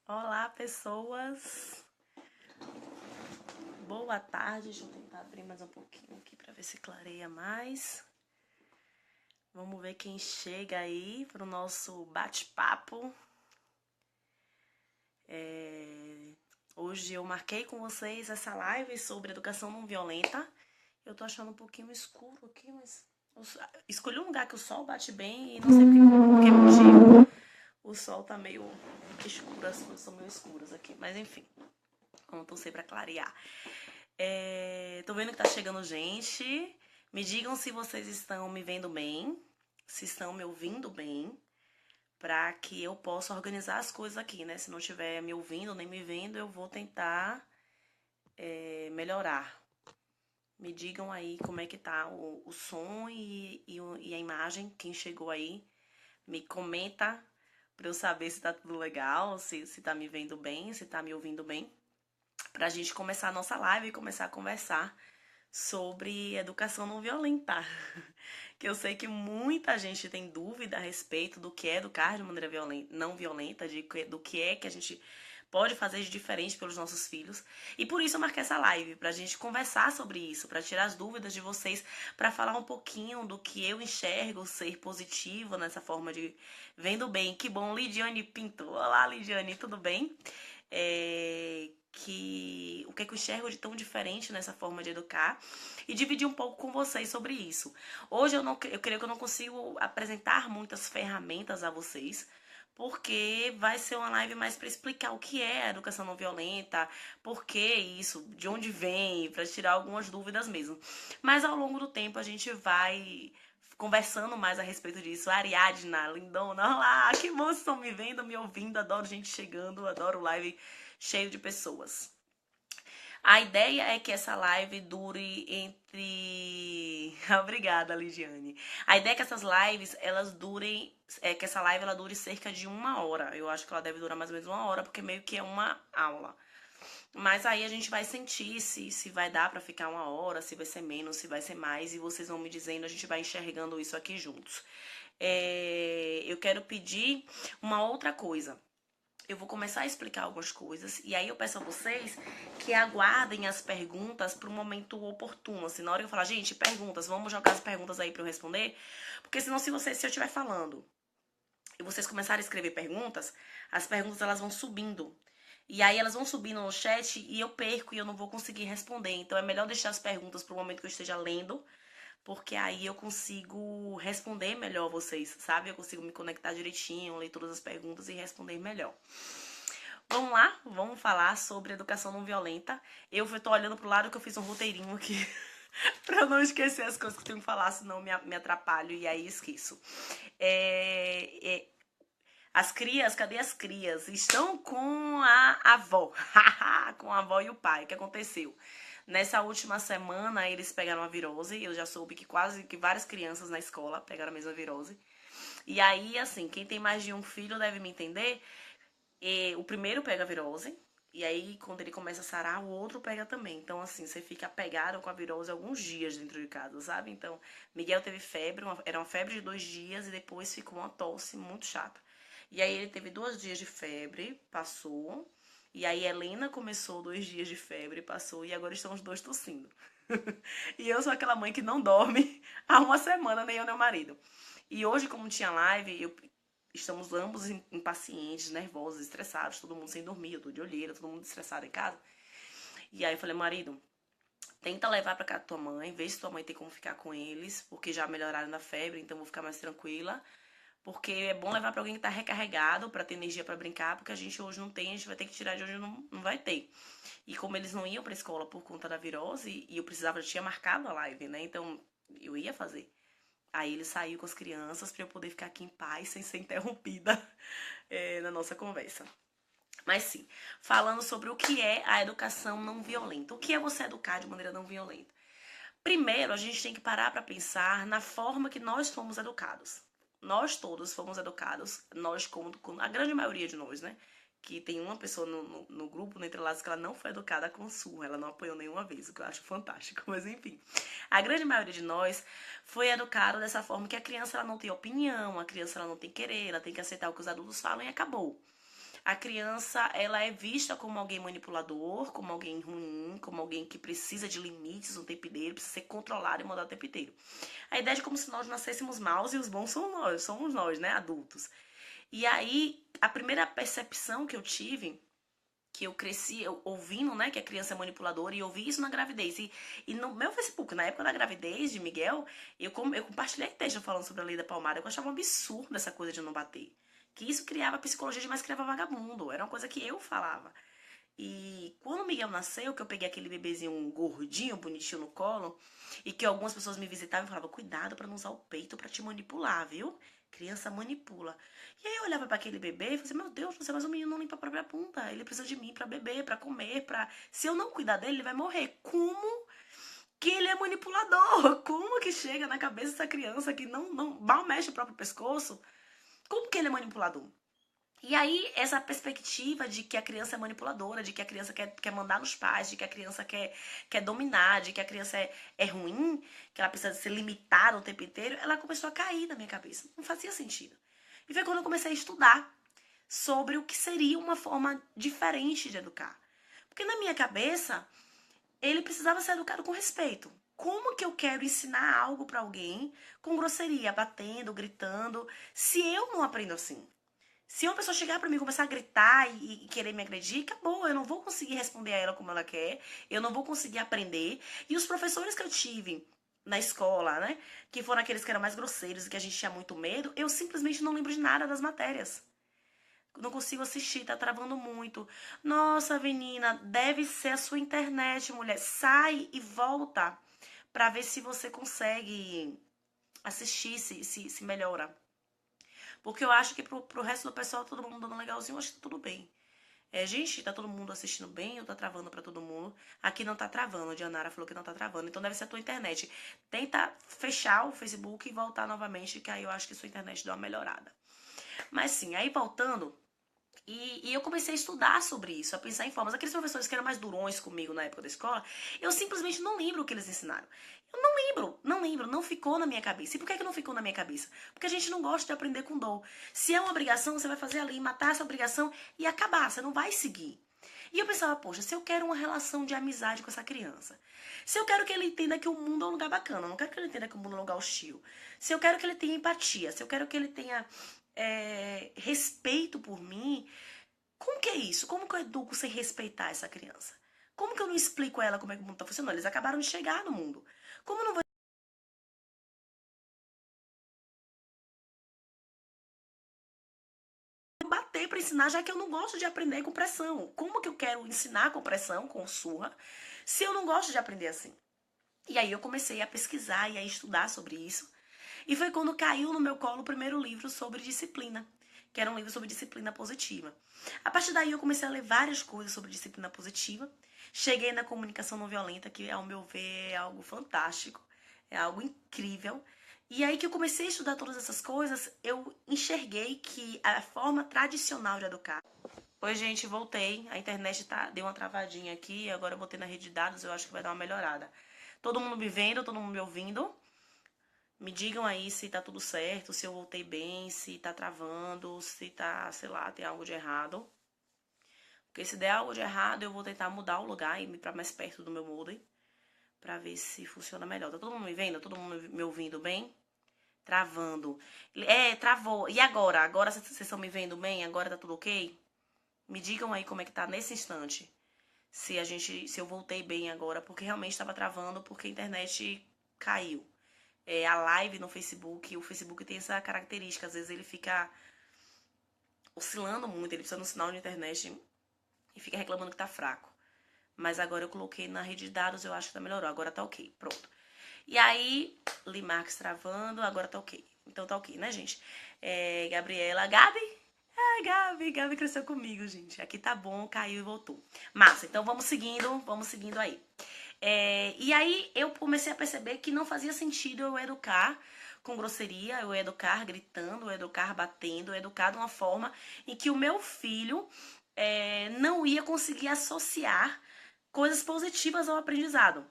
Olá, pessoas. Boa tarde. Deixa eu tentar abrir mais um pouquinho aqui para ver se clareia mais. Vamos ver quem chega aí para o nosso bate-papo. Hoje eu marquei com vocês essa live sobre educação não violenta. Eu tô achando um pouquinho escuro aqui, mas escolhi um lugar que o sol bate bem e não sei por que motivo. O sol tá meio escuro, as coisas são meio escuras aqui, mas enfim. Vamos torcer pra clarear. Tô vendo que tá chegando gente. Me digam se vocês estão me vendo bem, se estão me ouvindo bem, pra que eu possa organizar as coisas aqui, né? Se não estiver me ouvindo nem me vendo, eu vou tentar melhorar. Me digam aí como é que tá o som e a imagem. Quem chegou aí, me comenta pra eu saber se tá tudo legal, se tá me vendo bem, se tá me ouvindo bem. Pra gente começar a nossa live e começar a conversar sobre educação não violenta. Que eu sei que muita gente tem dúvida a respeito do que é educar de maneira não violenta, do que é que a gente pode fazer de diferente pelos nossos filhos. E por isso eu marquei essa live, pra gente conversar sobre isso, pra tirar as dúvidas de vocês, pra falar um pouquinho do que eu enxergo ser positivo nessa forma de vendo bem. Que bom, Lidiane Pinto. Olá, Lidiane, tudo bem? O que é que eu enxergo de tão diferente nessa forma de educar e dividir um pouco com vocês sobre isso. Hoje eu creio que eu não consigo apresentar muitas ferramentas a vocês, porque vai ser uma live mais para explicar o que é a educação não violenta, por que isso, de onde vem, para tirar algumas dúvidas mesmo. Mas ao longo do tempo a gente vai conversando mais a respeito disso. Ariadna, lindona, olá, que bom vocês estão me vendo, me ouvindo, adoro gente chegando, adoro live cheio de pessoas. A ideia é que essa live dure entre... Obrigada, Ligiane. A ideia é que essas lives, elas durem... que essa live, ela dure cerca de 1 hora. Eu acho que ela deve durar mais ou menos 1 hora, porque meio que é uma aula. Mas aí a gente vai sentir se vai dar pra ficar 1 hora, se vai ser menos, se vai ser mais. E vocês vão me dizendo, a gente vai enxergando isso aqui juntos. Eu quero pedir uma outra coisa. Eu vou começar a explicar algumas coisas e aí eu peço a vocês que aguardem as perguntas para o momento oportuno. Assim, na hora que eu falar, gente, perguntas, vamos jogar as perguntas aí para eu responder. Porque senão, se eu estiver falando e vocês começarem a escrever perguntas, as perguntas elas vão subindo. E aí elas vão subindo no chat e eu perco e eu não vou conseguir responder. Então é melhor deixar as perguntas para o momento que eu esteja lendo, porque aí eu consigo responder melhor vocês, sabe? Eu consigo me conectar direitinho, ler todas as perguntas e responder melhor. Vamos lá, vamos falar sobre educação não violenta. Eu tô olhando pro lado que eu fiz um roteirinho aqui pra eu não esquecer as coisas que eu tenho que falar, senão me atrapalho e aí esqueço. As crias, cadê as crias? Estão com a avó, com a avó e o pai. O que aconteceu? Nessa última semana, eles pegaram a virose. Eu já soube que quase que várias crianças na escola pegaram a mesma virose. E aí, assim, quem tem mais de um filho deve me entender. O primeiro pega a virose. E aí, quando ele começa a sarar, o outro pega também. Então, assim, você fica apegado com a virose alguns dias dentro de casa, sabe? Então, Miguel teve febre, era uma febre de 2 dias e depois ficou uma tosse muito chata. E aí ele teve 2 dias de febre, passou. E aí Helena começou 2 dias de febre, passou. E agora estão os dois tossindo. E eu sou aquela mãe que não dorme há uma semana, nem eu nem o marido. E hoje, como tinha live, estamos ambos impacientes, nervosos, estressados, todo mundo sem dormir, eu tô de olheira, todo mundo estressado em casa. E aí eu falei, marido, tenta levar pra casa da tua mãe, vê se tua mãe tem como ficar com eles, porque já melhoraram da febre, então eu vou ficar mais tranquila. Porque é bom levar pra alguém que tá recarregado, pra ter energia pra brincar, porque a gente hoje não tem, a gente vai ter que tirar de hoje, não vai ter. E como eles não iam pra escola por conta da virose, e eu precisava, eu tinha marcado a live, né? Então eu ia fazer. Aí ele saiu com as crianças pra eu poder ficar aqui em paz, sem ser interrompida na nossa conversa. Mas sim, falando sobre o que é a educação não violenta. O que é você educar de maneira não violenta? Primeiro, a gente tem que parar para pensar na forma que nós fomos educados. Nós todos fomos educados, nós como a grande maioria de nós, né? Que tem uma pessoa no grupo, no Entrelaços, que ela não foi educada com surra, ela não apanhou nenhuma vez, o que eu acho fantástico, mas enfim. A grande maioria de nós foi educada dessa forma que a criança ela não tem opinião, a criança ela não tem querer, ela tem que aceitar o que os adultos falam e acabou. a criança, ela é vista como alguém manipulador, como alguém ruim, como alguém que precisa de limites o tempo inteiro, precisa ser controlado e mandado o tempo inteiro. A ideia é de como se nós nascêssemos maus e os bons somos nós, né, adultos. E aí, a primeira percepção que eu tive, que eu cresci ouvindo, né, que a criança é manipuladora, e eu vi isso na gravidez. E no meu Facebook, na época da gravidez de Miguel, eu compartilhei texto falando sobre a lei da palmada. Eu achava um absurdo essa coisa de não bater. Que isso criava psicologia demais, criava vagabundo. Era uma coisa que eu falava. E quando o Miguel nasceu, que eu peguei aquele bebezinho gordinho, bonitinho no colo, e que algumas pessoas me visitavam e falavam, cuidado pra não usar o peito pra te manipular, viu? Criança manipula. E aí eu olhava pra aquele bebê e falei, meu Deus, mas o menino não limpa a própria bunda. Ele precisa de mim pra beber, pra comer, pra... Se eu não cuidar dele, ele vai morrer. Como que ele é manipulador? Como que chega na cabeça dessa criança que não mal mexe o próprio pescoço? Como que ele é manipulador? E aí, essa perspectiva de que a criança é manipuladora, de que a criança quer mandar nos pais, de que a criança quer dominar, de que a criança é ruim, que ela precisa ser limitada o tempo inteiro, ela começou a cair na minha cabeça. Não fazia sentido. E foi quando eu comecei a estudar sobre o que seria uma forma diferente de educar. Porque na minha cabeça, ele precisava ser educado com respeito. Como que eu quero ensinar algo para alguém com grosseria, batendo, gritando, se eu não aprendo assim? Se uma pessoa chegar pra mim e começar a gritar e querer me agredir, acabou. Eu não vou conseguir responder a ela como ela quer. Eu não vou conseguir aprender. E os professores que eu tive na escola, né? Que foram aqueles que eram mais grosseiros e que a gente tinha muito medo, eu simplesmente não lembro de nada das matérias. Não consigo assistir, tá travando muito. Nossa, menina, deve ser a sua internet, mulher. Sai e volta pra ver se você consegue assistir, se melhora. Porque eu acho que pro resto do pessoal, todo mundo dando legalzinho, eu acho que tá tudo bem. Gente, tá todo mundo assistindo bem ou tá travando pra todo mundo? Aqui não tá travando, a Dianara falou que não tá travando. Então deve ser a tua internet. Tenta fechar o Facebook e voltar novamente, que aí eu acho que sua internet dá uma melhorada. Mas sim, aí voltando, e eu comecei a estudar sobre isso, a pensar em formas. Aqueles professores que eram mais durões comigo na época da escola, eu simplesmente não lembro o que eles ensinaram. Eu não lembro, não ficou na minha cabeça. E por que não ficou na minha cabeça? Porque a gente não gosta de aprender com dor. Se é uma obrigação, você vai fazer ali, matar essa obrigação e acabar, você não vai seguir. E eu pensava, poxa, se eu quero uma relação de amizade com essa criança, se eu quero que ele entenda que o mundo é um lugar bacana, eu não quero que ele entenda que o mundo é um lugar hostil, se eu quero que ele tenha empatia, se eu quero que ele tenha respeito por mim, como que é isso? Como que eu educo sem respeitar essa criança? Como que eu não explico a ela como é que o mundo tá funcionando? Eles acabaram de chegar no mundo. Como eu não vou bater para ensinar, já que eu não gosto de aprender com pressão? Como que eu quero ensinar com pressão, com surra, se eu não gosto de aprender assim? E aí eu comecei a pesquisar e a estudar sobre isso. E foi quando caiu no meu colo o primeiro livro sobre disciplina, que era um livro sobre disciplina positiva. A partir daí eu comecei a ler várias coisas sobre disciplina positiva. Cheguei na comunicação não violenta, que ao meu ver é algo fantástico, é algo incrível. E aí que eu comecei a estudar todas essas coisas, eu enxerguei que a forma tradicional de educar. Oi, gente, voltei. A internet deu uma travadinha aqui, agora eu botei na rede de dados, eu acho que vai dar uma melhorada. Todo mundo me vendo, todo mundo me ouvindo? Me digam aí se tá tudo certo, se eu voltei bem, se tá travando, se tá, sei lá, tem algo de errado. Porque se der algo de errado, eu vou tentar mudar o lugar e ir pra mais perto do meu modem, pra ver se funciona melhor. Tá todo mundo me vendo? Todo mundo me ouvindo bem? Travando. Travou. E agora? Agora vocês estão me vendo bem? Agora tá tudo ok? Me digam aí como é que tá nesse instante. Se eu voltei bem agora, porque realmente estava travando, porque a internet caiu. A live no Facebook, o Facebook tem essa característica, às vezes ele fica oscilando muito, ele precisa de um sinal de internet e fica reclamando que tá fraco. Mas agora eu coloquei na rede de dados, eu acho que tá melhorou, agora tá ok, pronto. E aí, Limarques travando, agora tá ok. Então tá ok, né, gente? Gabriela, Gabi? Gabi cresceu comigo, gente. Aqui tá bom, caiu e voltou. Massa, então vamos seguindo aí. E aí eu comecei a perceber que não fazia sentido eu educar com grosseria, eu educar gritando, eu educar batendo, eu educar de uma forma em que o meu filho não ia conseguir associar coisas positivas ao aprendizado.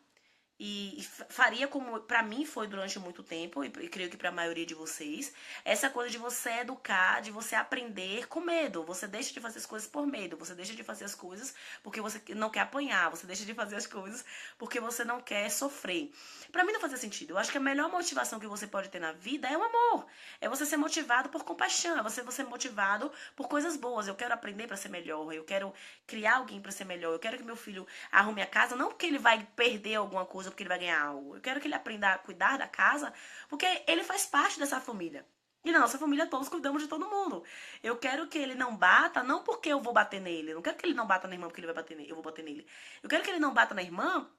e faria como pra mim foi durante muito tempo, e creio que pra maioria de vocês, essa coisa de você educar, de você aprender com medo. Você deixa de fazer as coisas por medo, você deixa de fazer as coisas porque você não quer apanhar, você deixa de fazer as coisas porque você não quer sofrer. Pra mim não fazia sentido. Eu acho que a melhor motivação que você pode ter na vida é o amor. É você ser motivado por compaixão, é você ser motivado por coisas boas. Eu quero aprender pra ser melhor, eu quero criar alguém pra ser melhor, eu quero que meu filho arrume a casa, não porque ele vai perder alguma coisa ou porque ele vai ganhar algo. Eu quero que ele aprenda a cuidar da casa, porque ele faz parte dessa família. E na nossa família todos cuidamos de todo mundo. Eu quero que ele não bata, não porque eu vou bater nele. Eu não quero que ele não bata na irmã porque ele vai bater nele, eu vou bater nele. Eu quero que ele não bata na irmã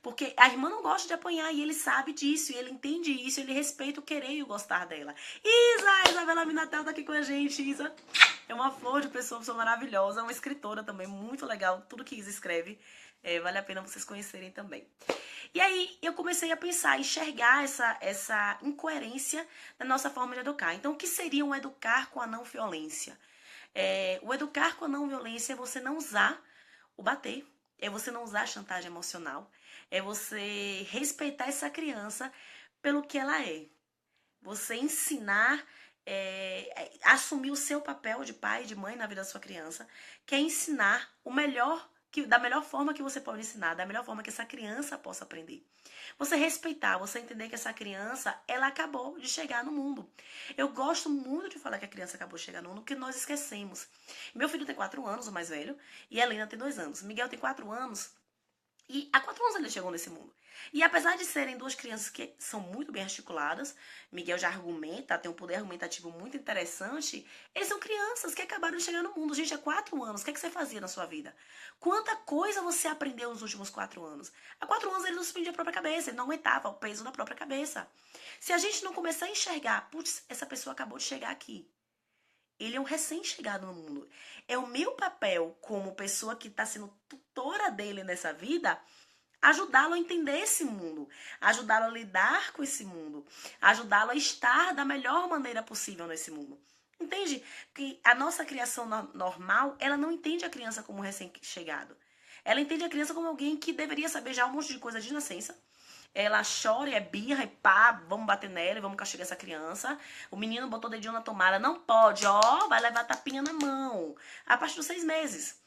porque a irmã não gosta de apanhar e ele sabe disso, e ele entende isso, ele respeita o querer e o gostar dela. Isabela Minatel tá aqui com a gente. Isa é uma flor de pessoa maravilhosa, é uma escritora também, muito legal. Tudo que Isa escreve, vale a pena vocês conhecerem também. E aí eu comecei a pensar, enxergar essa incoerência na nossa forma de educar. Então, o que seria um educar com a não violência? O educar com a não violência é você não usar o bater, é você não usar a chantagem emocional, é você respeitar essa criança pelo que ela é. Você ensinar, assumir o seu papel de pai e de mãe na vida da sua criança, que é ensinar o melhor, da melhor forma que você pode ensinar, da melhor forma que essa criança possa aprender. Você respeitar, você entender que essa criança, ela acabou de chegar no mundo. Eu gosto muito de falar que a criança acabou de chegar no mundo, porque nós esquecemos. Meu filho tem 4 anos, o mais velho, e a Helena tem 2 anos. Miguel tem 4 anos, e há 4 anos ele chegou nesse mundo. E apesar de serem duas crianças que são muito bem articuladas, Miguel já argumenta, tem um poder argumentativo muito interessante, eles são crianças que acabaram de chegar no mundo. Gente, há 4 anos, o que, é que você fazia na sua vida? Quanta coisa você aprendeu nos últimos 4 anos? Há 4 anos ele não suspendia a própria cabeça, ele não aguentava o peso da própria cabeça. Se a gente não começar a enxergar, putz, essa pessoa acabou de chegar aqui. Ele é um recém-chegado no mundo. É o meu papel como pessoa que está sendo tutora dele nessa vida ajudá-lo a entender esse mundo, ajudá-lo a lidar com esse mundo, ajudá-lo a estar da melhor maneira possível nesse mundo. Entende? Que a nossa criação normal, ela não entende a criança como recém-chegado. Ela entende a criança como alguém que deveria saber já um monte de coisa de nascença. Ela chora e é birra e pá, vamos bater nela e vamos castigar essa criança. O menino botou o dedinho na tomada, não pode, ó, vai levar tapinha na mão. A partir dos 6 meses.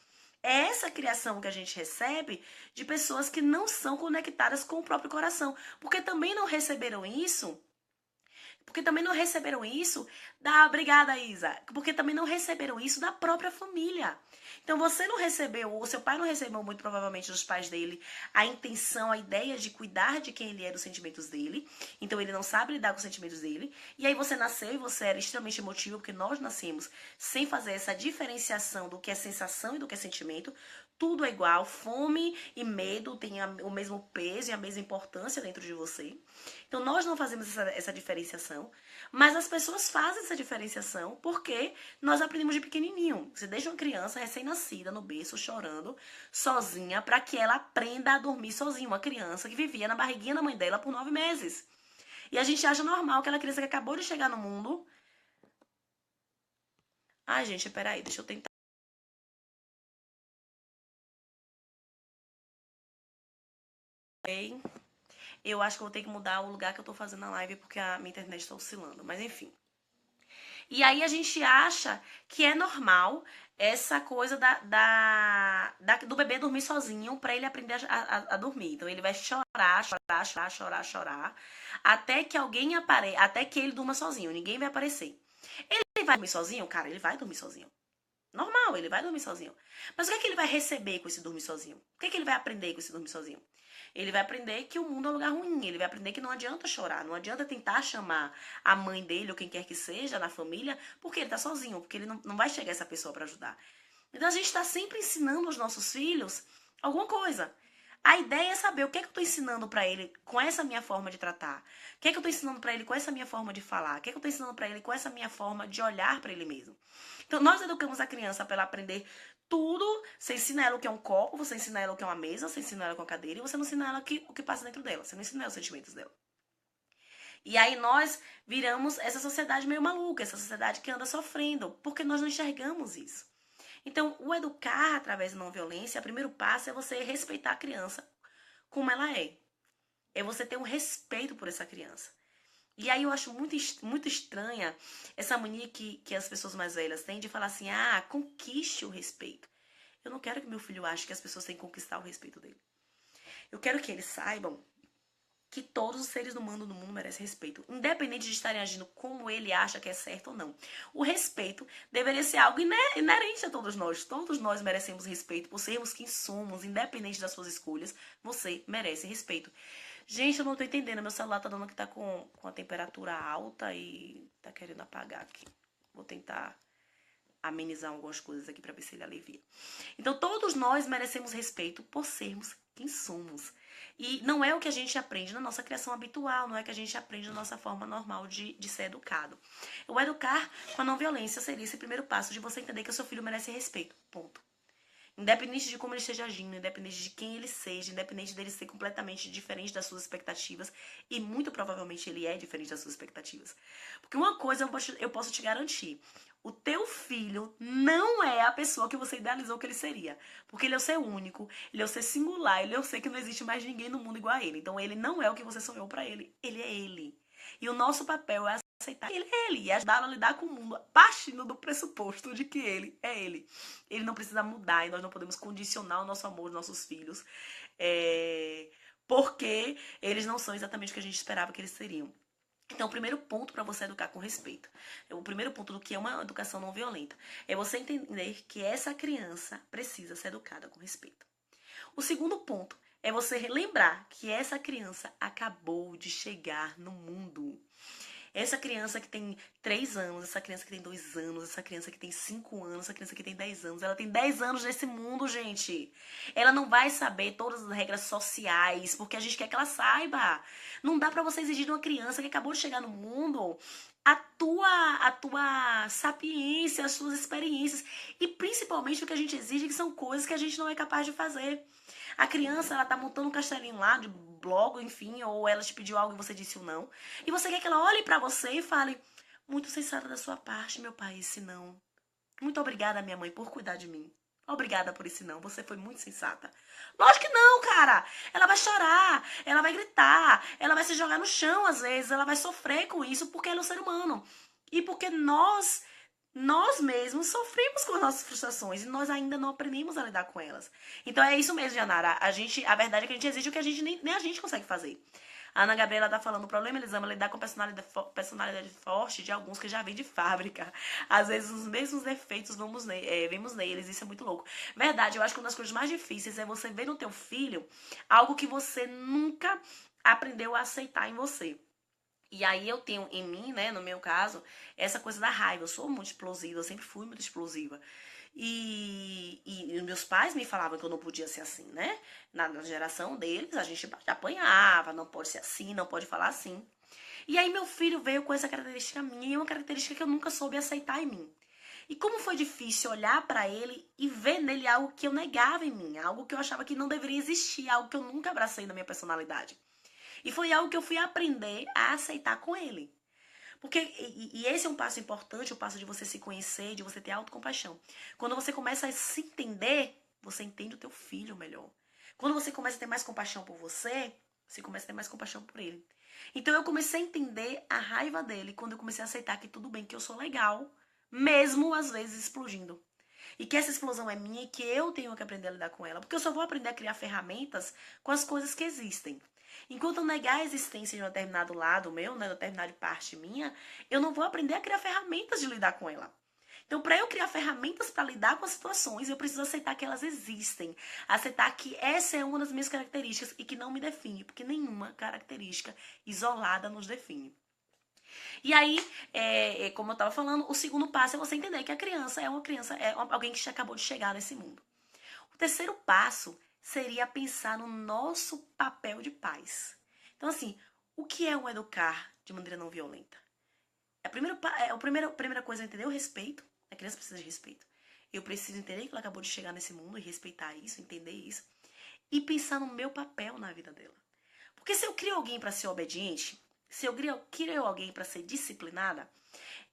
É essa criação que a gente recebe de pessoas que não são conectadas com o próprio coração. Porque também não receberam isso. Porque também não receberam isso da... Obrigada, Isa. Porque também não receberam isso da própria família. Então, você não recebeu, o seu pai não recebeu, muito provavelmente, dos pais dele, a intenção, a ideia de cuidar de quem ele é, dos sentimentos dele. Então, ele não sabe lidar com os sentimentos dele. E aí, você nasceu e você era extremamente emotivo, porque nós nascemos sem fazer essa diferenciação do que é sensação e do que é sentimento. Tudo é igual, fome e medo têm o mesmo peso e a mesma importância dentro de você. Então, nós não fazemos essa diferenciação, mas as pessoas fazem essa diferenciação porque nós aprendemos de pequenininho. Você deixa uma criança recém-nascida no berço, chorando, sozinha, para que ela aprenda a dormir sozinha. Uma criança que vivia na barriguinha da mãe dela por 9 meses. E a gente acha normal aquela criança que acabou de chegar no mundo... Ai, gente, peraí, deixa eu tentar. Eu acho que eu vou ter que mudar o lugar que eu tô fazendo a live porque a minha internet tá oscilando. Mas enfim. E aí a gente acha que é normal essa coisa do bebê dormir sozinho pra ele aprender a dormir. Então ele vai chorar, até que alguém apareça, até que ele durma sozinho. Ninguém vai aparecer. Ele vai dormir sozinho? Cara, ele vai dormir sozinho. Normal, ele vai dormir sozinho. Mas o que é que ele vai receber com esse dormir sozinho? O que é que ele vai aprender com esse dormir sozinho? Ele vai aprender que o mundo é um lugar ruim. Ele vai aprender que não adianta chorar. Não adianta tentar chamar a mãe dele ou quem quer que seja na família, porque ele tá sozinho, porque ele não vai chegar essa pessoa para ajudar. Então a gente está sempre ensinando aos nossos filhos alguma coisa. A ideia é saber o que é que eu estou ensinando para ele com essa minha forma de tratar. O que é que eu estou ensinando para ele com essa minha forma de falar. O que é que eu estou ensinando para ele com essa minha forma de olhar para ele mesmo. Então, nós educamos a criança para ela aprender tudo. Você ensina ela o que é um copo, você ensina ela o que é uma mesa, você ensina ela o que é uma cadeira, e você não ensina ela o que passa dentro dela. Você não ensina ela os sentimentos dela. E aí nós viramos essa sociedade meio maluca, essa sociedade que anda sofrendo, porque nós não enxergamos isso. Então, o educar através da não violência, o primeiro passo é você respeitar a criança como ela é. É você ter um respeito por essa criança. E aí eu acho muito estranha essa mania que as pessoas mais velhas têm de falar assim, conquiste o respeito. Eu não quero que meu filho ache que as pessoas têm que conquistar o respeito dele. Eu quero que eles saibam que todos os seres humanos do mundo merecem respeito, independente de estarem agindo como ele acha que é certo ou não. O respeito deveria ser algo inerente a todos nós. Todos nós merecemos respeito por sermos quem somos, independente das suas escolhas. Você merece respeito. Gente, eu não tô entendendo. Meu celular tá dando que tá com a temperatura alta e tá querendo apagar aqui. Vou tentar amenizar algumas coisas aqui pra ver se ele alivia. Então, todos nós merecemos respeito por sermos quem somos. E não é o que a gente aprende na nossa criação habitual, não é o que a gente aprende na nossa forma normal de ser educado. O educar com a não violência seria esse primeiro passo de você entender que o seu filho merece respeito. Ponto. Independente de como ele esteja agindo, independente de quem ele seja, independente dele ser completamente diferente das suas expectativas, e muito provavelmente ele é diferente das suas expectativas. Porque uma coisa eu posso te garantir, o teu filho não é a pessoa que você idealizou que ele seria. Porque ele é o ser único, ele é o ser singular, ele é o ser que não existe mais ninguém no mundo igual a ele. Então ele não é o que você sonhou pra ele, ele é ele. E o nosso papel é aceitar que ele é ele e ajudá-lo a lidar com o mundo, partindo do pressuposto de que ele é ele. Ele não precisa mudar e nós não podemos condicionar o nosso amor aos nossos filhos, porque eles não são exatamente o que a gente esperava que eles seriam. Então, o primeiro ponto para você educar com respeito, o primeiro ponto do que é uma educação não violenta, é você entender que essa criança precisa ser educada com respeito. O segundo ponto é você lembrar que essa criança acabou de chegar no mundo. Essa criança que tem 3 anos, essa criança que tem 2 anos, essa criança que tem 5 anos, essa criança que tem 10 anos, ela tem 10 anos nesse mundo, gente. Ela não vai saber todas as regras sociais, porque a gente quer que ela saiba. Não dá pra você exigir de uma criança que acabou de chegar no mundo a tua sapiência, as suas experiências. E principalmente o que a gente exige, que são coisas que a gente não é capaz de fazer. A criança, ela tá montando um castelinho lá de blog, enfim, ou ela te pediu algo e você disse o não. E você quer que ela olhe pra você e fale, muito sensata da sua parte, meu pai, esse não. Muito obrigada, minha mãe, por cuidar de mim. Obrigada por esse não, você foi muito sensata. Lógico que não, cara. Ela vai chorar, ela vai gritar, ela vai se jogar no chão às vezes, ela vai sofrer com isso porque ela é um ser humano. E porque nós mesmos sofremos com as nossas frustrações e nós ainda não aprendemos a lidar com elas. Então é isso mesmo, Janara. A verdade é que a gente exige o que a gente nem a gente consegue fazer. A Ana Gabriela tá falando, o problema eles amam lidar com personalidade forte de alguns que já vêm de fábrica. Às vezes os mesmos defeitos vemos neles, isso é muito louco. Verdade, eu acho que uma das coisas mais difíceis é você ver no teu filho algo que você nunca aprendeu a aceitar em você. E aí eu tenho em mim, né, no meu caso, essa coisa da raiva. Eu sou muito explosiva, eu sempre fui muito explosiva. E meus pais me falavam que eu não podia ser assim, né? Na geração deles, a gente apanhava, não pode ser assim, não pode falar assim. E aí meu filho veio com essa característica minha, e é uma característica que eu nunca soube aceitar em mim. E como foi difícil olhar pra ele e ver nele algo que eu negava em mim, algo que eu achava que não deveria existir, algo que eu nunca abracei na minha personalidade. E foi algo que eu fui aprender a aceitar com ele. Porque, e esse é um passo importante, o passo de você se conhecer, de você ter autocompaixão. Quando você começa a se entender, você entende o teu filho melhor. Quando você começa a ter mais compaixão por você começa a ter mais compaixão por ele. Então eu comecei a entender a raiva dele quando eu comecei a aceitar que tudo bem, que eu sou legal, mesmo às vezes explodindo. E que essa explosão é minha e que eu tenho que aprender a lidar com ela. Porque eu só vou aprender a criar ferramentas com as coisas que existem. Enquanto eu negar a existência de um determinado lado meu, né, de uma determinada parte minha, eu não vou aprender a criar ferramentas de lidar com ela. Então, para eu criar ferramentas para lidar com as situações, eu preciso aceitar que elas existem. Aceitar que essa é uma das minhas características e que não me define, porque nenhuma característica isolada nos define. E aí, como eu estava falando, o segundo passo é você entender que a criança é alguém que acabou de chegar nesse mundo. O terceiro passo seria pensar no nosso papel de pais. Então, assim, o que é um educar de maneira não violenta? A primeira coisa é entender o respeito. A criança precisa de respeito. Eu preciso entender que ela acabou de chegar nesse mundo e respeitar isso, entender isso. E pensar no meu papel na vida dela. Porque se eu crio alguém para ser obediente, se eu crio alguém para ser disciplinada,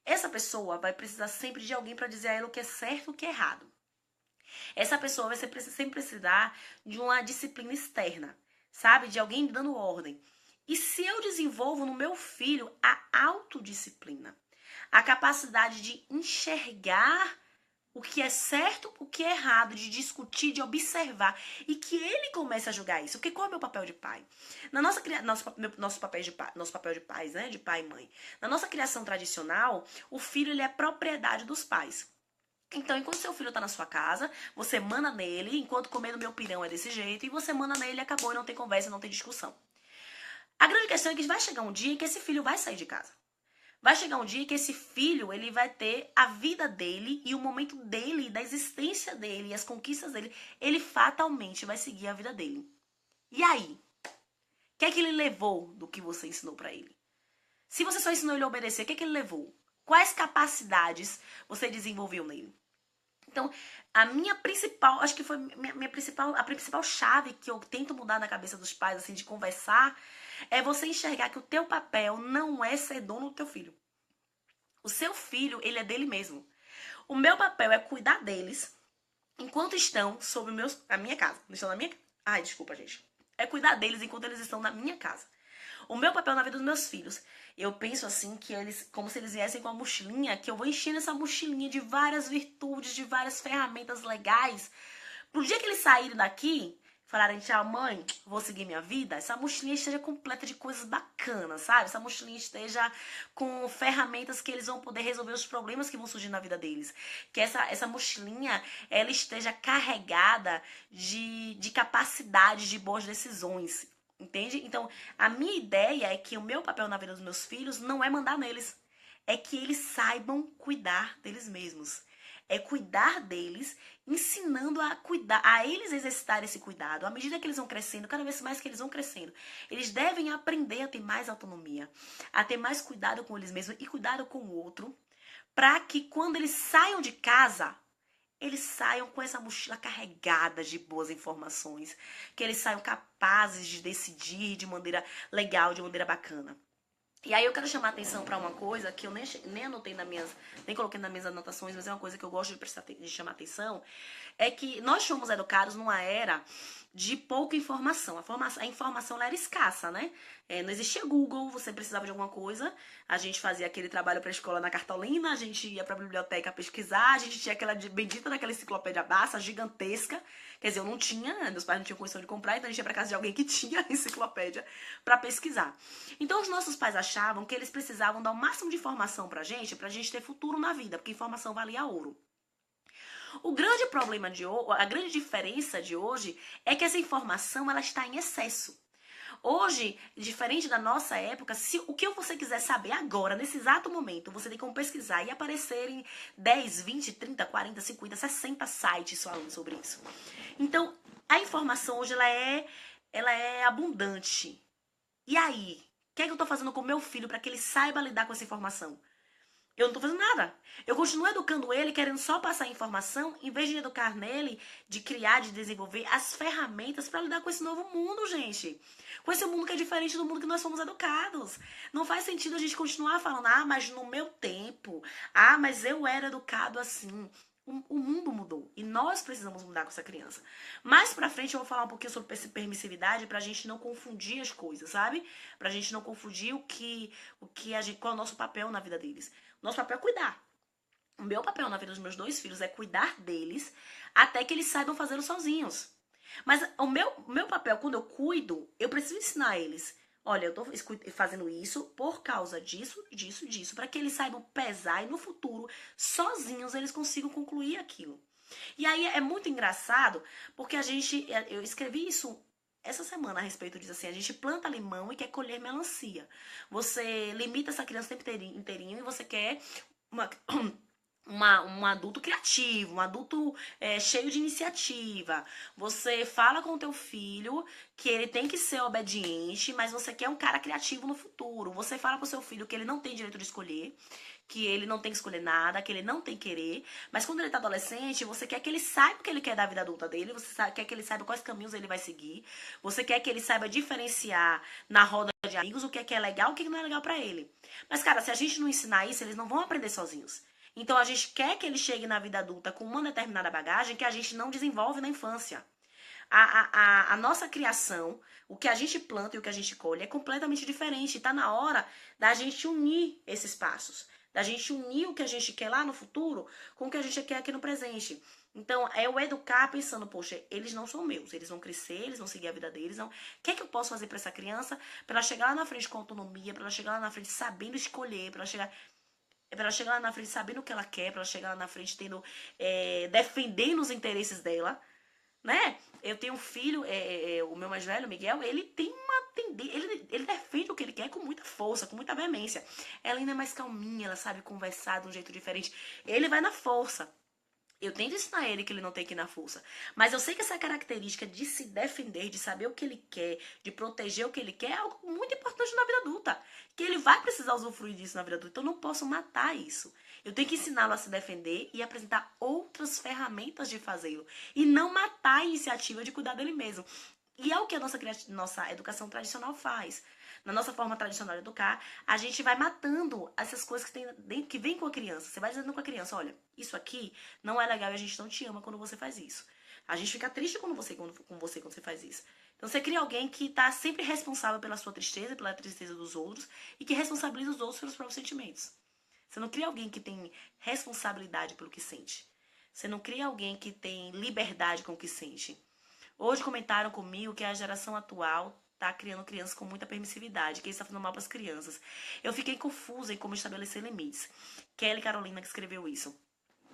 essa pessoa vai precisar sempre de alguém para dizer a ela o que é certo e o que é errado. Essa pessoa vai sempre precisar de uma disciplina externa. sabe? De alguém me dando ordem. E se eu desenvolvo no meu filho a autodisciplina, a capacidade de enxergar o que é certo, o que é errado, de discutir, de observar, e que ele comece a julgar isso. Porque qual é o meu papel de pai? Na nosso papel de pais, né? De pai e mãe. Na nossa criação tradicional, o filho ele é propriedade dos pais. Então, enquanto seu filho tá na sua casa, você manda nele, enquanto comendo meu pirão é desse jeito, e você manda nele e acabou, e não tem conversa, não tem discussão. A grande questão é que vai chegar um dia em que esse filho vai sair de casa. Vai chegar um dia que esse filho, ele vai ter a vida dele e o momento dele, da existência dele e as conquistas dele, ele fatalmente vai seguir a vida dele. E aí? O que é que ele levou do que você ensinou pra ele? Se você só ensinou ele a obedecer, o que é que ele levou? Quais capacidades você desenvolveu nele? Então, a minha principal, acho que foi a principal chave que eu tento mudar na cabeça dos pais, assim, de conversar, é você enxergar que o teu papel não é ser dono do teu filho. O seu filho, ele é dele mesmo. O meu papel é cuidar deles enquanto estão sobre a minha casa. Não estão na minha casa? Ai, desculpa, gente. É cuidar deles enquanto eles estão na minha casa. O meu papel na vida dos meus filhos, eu penso assim que eles, como se eles viessem com uma mochilinha, que eu vou enchendo essa mochilinha de várias virtudes, de várias ferramentas legais. Pro dia que eles saírem daqui, falarem tchau, mãe, vou seguir minha vida, essa mochilinha esteja completa de coisas bacanas, sabe? Essa mochilinha esteja com ferramentas que eles vão poder resolver os problemas que vão surgir na vida deles. Que essa mochilinha, ela esteja carregada de capacidade de boas decisões. Entende? Então, a minha ideia é que o meu papel na vida dos meus filhos não é mandar neles. É que eles saibam cuidar deles mesmos. É cuidar deles, ensinando a cuidar, a eles exercitar esse cuidado. À medida que eles vão crescendo, cada vez mais que eles vão crescendo, eles devem aprender a ter mais autonomia, a ter mais cuidado com eles mesmos e cuidado com o outro, para que quando eles saiam de casa, eles saiam com essa mochila carregada de boas informações, que eles saiam capazes de decidir de maneira legal, de maneira bacana. E aí eu quero chamar a atenção para uma coisa que eu nem anotei nem coloquei nas minhas anotações, mas é uma coisa que eu gosto de chamar a atenção, é que nós fomos educados numa era de pouca informação. A informação ela era escassa, né? Não existia Google, você precisava de alguma coisa, a gente fazia aquele trabalho para a escola na cartolina, a gente ia para a biblioteca pesquisar, a gente tinha aquela bendita daquela enciclopédia Bassa, gigantesca. Quer dizer, eu não tinha, meus pais não tinham condição de comprar, então a gente ia para casa de alguém que tinha enciclopédia para pesquisar. Então os nossos pais achavam que eles precisavam dar o máximo de informação pra gente ter futuro na vida, porque informação valia ouro. O grande problema a grande diferença de hoje é que essa informação ela está em excesso. Hoje, diferente da nossa época, se o que você quiser saber agora, nesse exato momento, você tem como pesquisar e aparecerem 10, 20, 30, 40, 50, 60 sites falando sobre isso. Então, a informação hoje ela é abundante. E aí? O que é que eu tô fazendo com o meu filho para que ele saiba lidar com essa informação? Eu não tô fazendo nada. Eu continuo educando ele, querendo só passar informação, em vez de educar nele, de criar, de desenvolver as ferramentas para lidar com esse novo mundo, gente. Com esse mundo que é diferente do mundo que nós fomos educados. Não faz sentido a gente continuar falando, mas no meu tempo, mas eu era educado assim. O mundo mudou e nós precisamos mudar com essa criança. Mais pra frente eu vou falar um pouquinho sobre permissividade pra gente não confundir as coisas, sabe? Pra gente não confundir qual é o nosso papel na vida deles. Nosso papel é cuidar. O meu papel na vida dos meus dois filhos é cuidar deles até que eles saibam fazê-lo sozinhos. Mas o meu papel, quando eu cuido, eu preciso ensinar eles. Olha, eu tô fazendo isso por causa disso, para que eles saibam pesar e no futuro, sozinhos, eles consigam concluir aquilo. E aí é muito engraçado, porque eu escrevi isso essa semana a respeito disso assim, a gente planta limão e quer colher melancia. Você limita essa criança o tempo inteirinho e você quer um adulto criativo, um adulto cheio de iniciativa. Você fala com o teu filho que ele tem que ser obediente, mas você quer um cara criativo no futuro. Você fala pro seu filho que ele não tem direito de escolher, que ele não tem que escolher nada, que ele não tem que querer. Mas quando ele tá adolescente, você quer que ele saiba o que ele quer da vida adulta dele, quer que ele saiba quais caminhos ele vai seguir, você quer que ele saiba diferenciar na roda de amigos o que é legal e o que não é legal pra ele. Mas, cara, se a gente não ensinar isso, eles não vão aprender sozinhos. Então, a gente quer que ele chegue na vida adulta com uma determinada bagagem que a gente não desenvolve na infância. A nossa criação, o que a gente planta e o que a gente colhe é completamente diferente. Tá na hora da gente unir esses passos. Da gente unir o que a gente quer lá no futuro com o que a gente quer aqui no presente. Então, é o educar pensando, poxa, eles não são meus, eles vão crescer, eles vão seguir a vida deles. Não. O que é que eu posso fazer para essa criança? Para ela chegar lá na frente com autonomia, para ela chegar lá na frente sabendo escolher, para ela chegar lá na frente sabendo o que ela quer, para ela chegar lá na frente tendo, defendendo os interesses dela, né? Eu tenho um filho, o meu mais velho, o Miguel, ele tem uma tendência, ele defende o que ele quer com muita força, com muita veemência. Ela ainda é mais calminha, ela sabe conversar de um jeito diferente. Ele vai na força. Eu tento ensinar ele que ele não tem que ir na força. Mas eu sei que essa característica de se defender, de saber o que ele quer, de proteger o que ele quer, é algo muito importante na vida adulta. Que ele vai precisar usufruir disso na vida adulta. Então eu não posso matar isso. Eu tenho que ensiná-lo a se defender e apresentar outras ferramentas de fazê-lo. E não matar a iniciativa de cuidar dele mesmo. E é o que a nossa educação tradicional faz. Na nossa forma tradicional de educar, a gente vai matando essas coisas que vem com a criança. Você vai dizendo com a criança, olha, isso aqui não é legal e a gente não te ama quando você faz isso. A gente fica triste com você quando você faz isso. Então você cria alguém que está sempre responsável pela sua tristeza, pela tristeza dos outros e que responsabiliza os outros pelos próprios sentimentos. Você não cria alguém que tem responsabilidade pelo que sente. Você não cria alguém que tem liberdade com o que sente. Hoje comentaram comigo que a geração atual tá criando crianças com muita permissividade, que isso está fazendo mal para as crianças. Eu fiquei confusa em como estabelecer limites. Kelly Carolina que escreveu isso.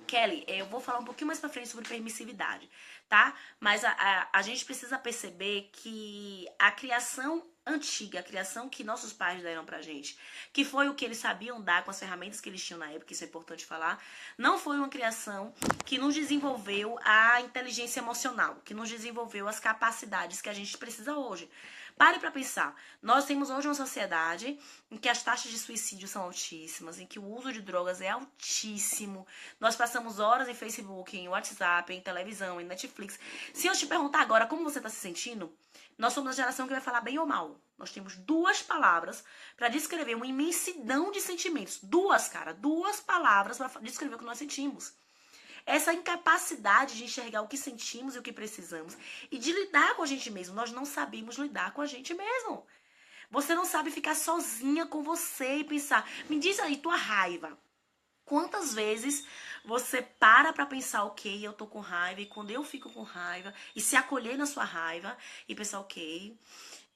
Kelly, eu vou falar um pouquinho mais pra frente sobre permissividade, tá? Mas a gente precisa perceber que a criação antiga, a criação que nossos pais deram pra gente, que foi o que eles sabiam dar com as ferramentas que eles tinham na época, isso é importante falar, não foi uma criação que nos desenvolveu a inteligência emocional, que nos desenvolveu as capacidades que a gente precisa hoje. Pare para pensar. Nós temos hoje uma sociedade em que as taxas de suicídio são altíssimas, em que o uso de drogas é altíssimo. Nós passamos horas em Facebook, em WhatsApp, em televisão, em Netflix. Se eu te perguntar agora como você está se sentindo, nós somos a geração que vai falar bem ou mal. Nós temos duas palavras para descrever uma imensidão de sentimentos. Duas palavras para descrever o que nós sentimos. Essa incapacidade de enxergar o que sentimos e o que precisamos e de lidar com a gente mesmo. Nós não sabemos lidar com a gente mesmo. Você não sabe ficar sozinha com você e pensar, me diz aí, tua raiva. Quantas vezes você para pra pensar, ok, eu tô com raiva, e quando eu fico com raiva, e se acolher na sua raiva, e pensar, ok,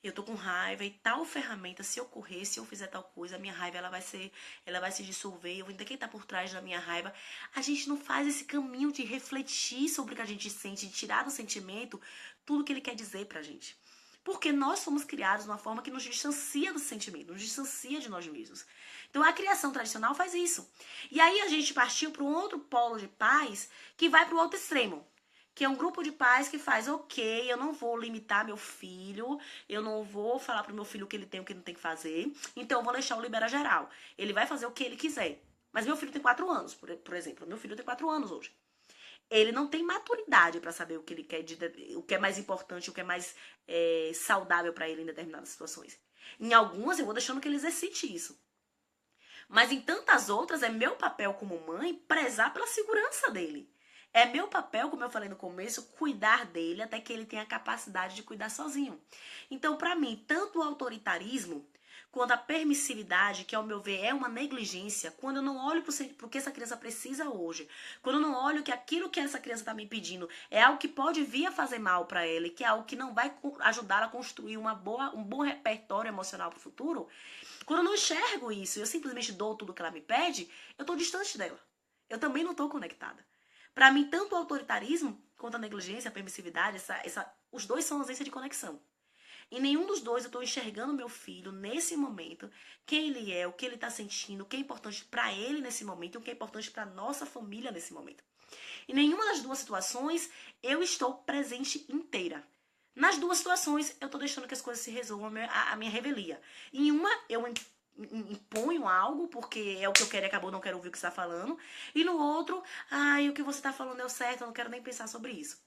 eu tô com raiva, e tal ferramenta, se ocorrer, se eu fizer tal coisa, a minha raiva ela vai se dissolver, eu vou entender quem tá por trás da minha raiva. A gente não faz esse caminho de refletir sobre o que a gente sente, de tirar do sentimento tudo que ele quer dizer pra gente. Porque nós somos criados de uma forma que nos distancia do sentimento, nos distancia de nós mesmos. Então a criação tradicional faz isso. E aí a gente partiu para um outro polo de pais que vai para o outro extremo. Que é um grupo de pais que faz, ok, eu não vou limitar meu filho, eu não vou falar pro meu filho o que ele tem e o que não tem que fazer, então eu vou deixar o libera geral. Ele vai fazer o que ele quiser. Mas meu filho tem 4 anos, por exemplo. Meu filho tem 4 anos hoje. Ele não tem maturidade para saber o que ele quer, o que é mais importante, o que é mais saudável para ele em determinadas situações. Em algumas eu vou deixando que ele exercite isso. Mas em tantas outras é meu papel como mãe prezar pela segurança dele. É meu papel, como eu falei no começo, cuidar dele até que ele tenha a capacidade de cuidar sozinho. Então, para mim, tanto o autoritarismo quanto a permissividade, que ao meu ver é uma negligência, quando eu não olho para o que essa criança precisa hoje, quando eu não olho que aquilo que essa criança está me pedindo é algo que pode vir a fazer mal para ela, que é algo que não vai ajudar a construir um bom repertório emocional para o futuro, quando eu não enxergo isso, eu simplesmente dou tudo que ela me pede, eu estou distante dela. Eu também não estou conectada. Para mim, tanto o autoritarismo quanto a negligência, a permissividade, os dois são ausência de conexão. Em nenhum dos dois eu estou enxergando meu filho nesse momento, quem ele é, o que ele está sentindo, o que é importante para ele nesse momento e o que é importante para nossa família nesse momento. Em nenhuma das duas situações eu estou presente inteira. Nas duas situações eu estou deixando que as coisas se resolvam a minha revelia. Em uma eu imponho algo, porque é o que eu quero e acabou, não quero ouvir o que você está falando. E no outro, o que você está falando é o certo, eu não quero nem pensar sobre isso.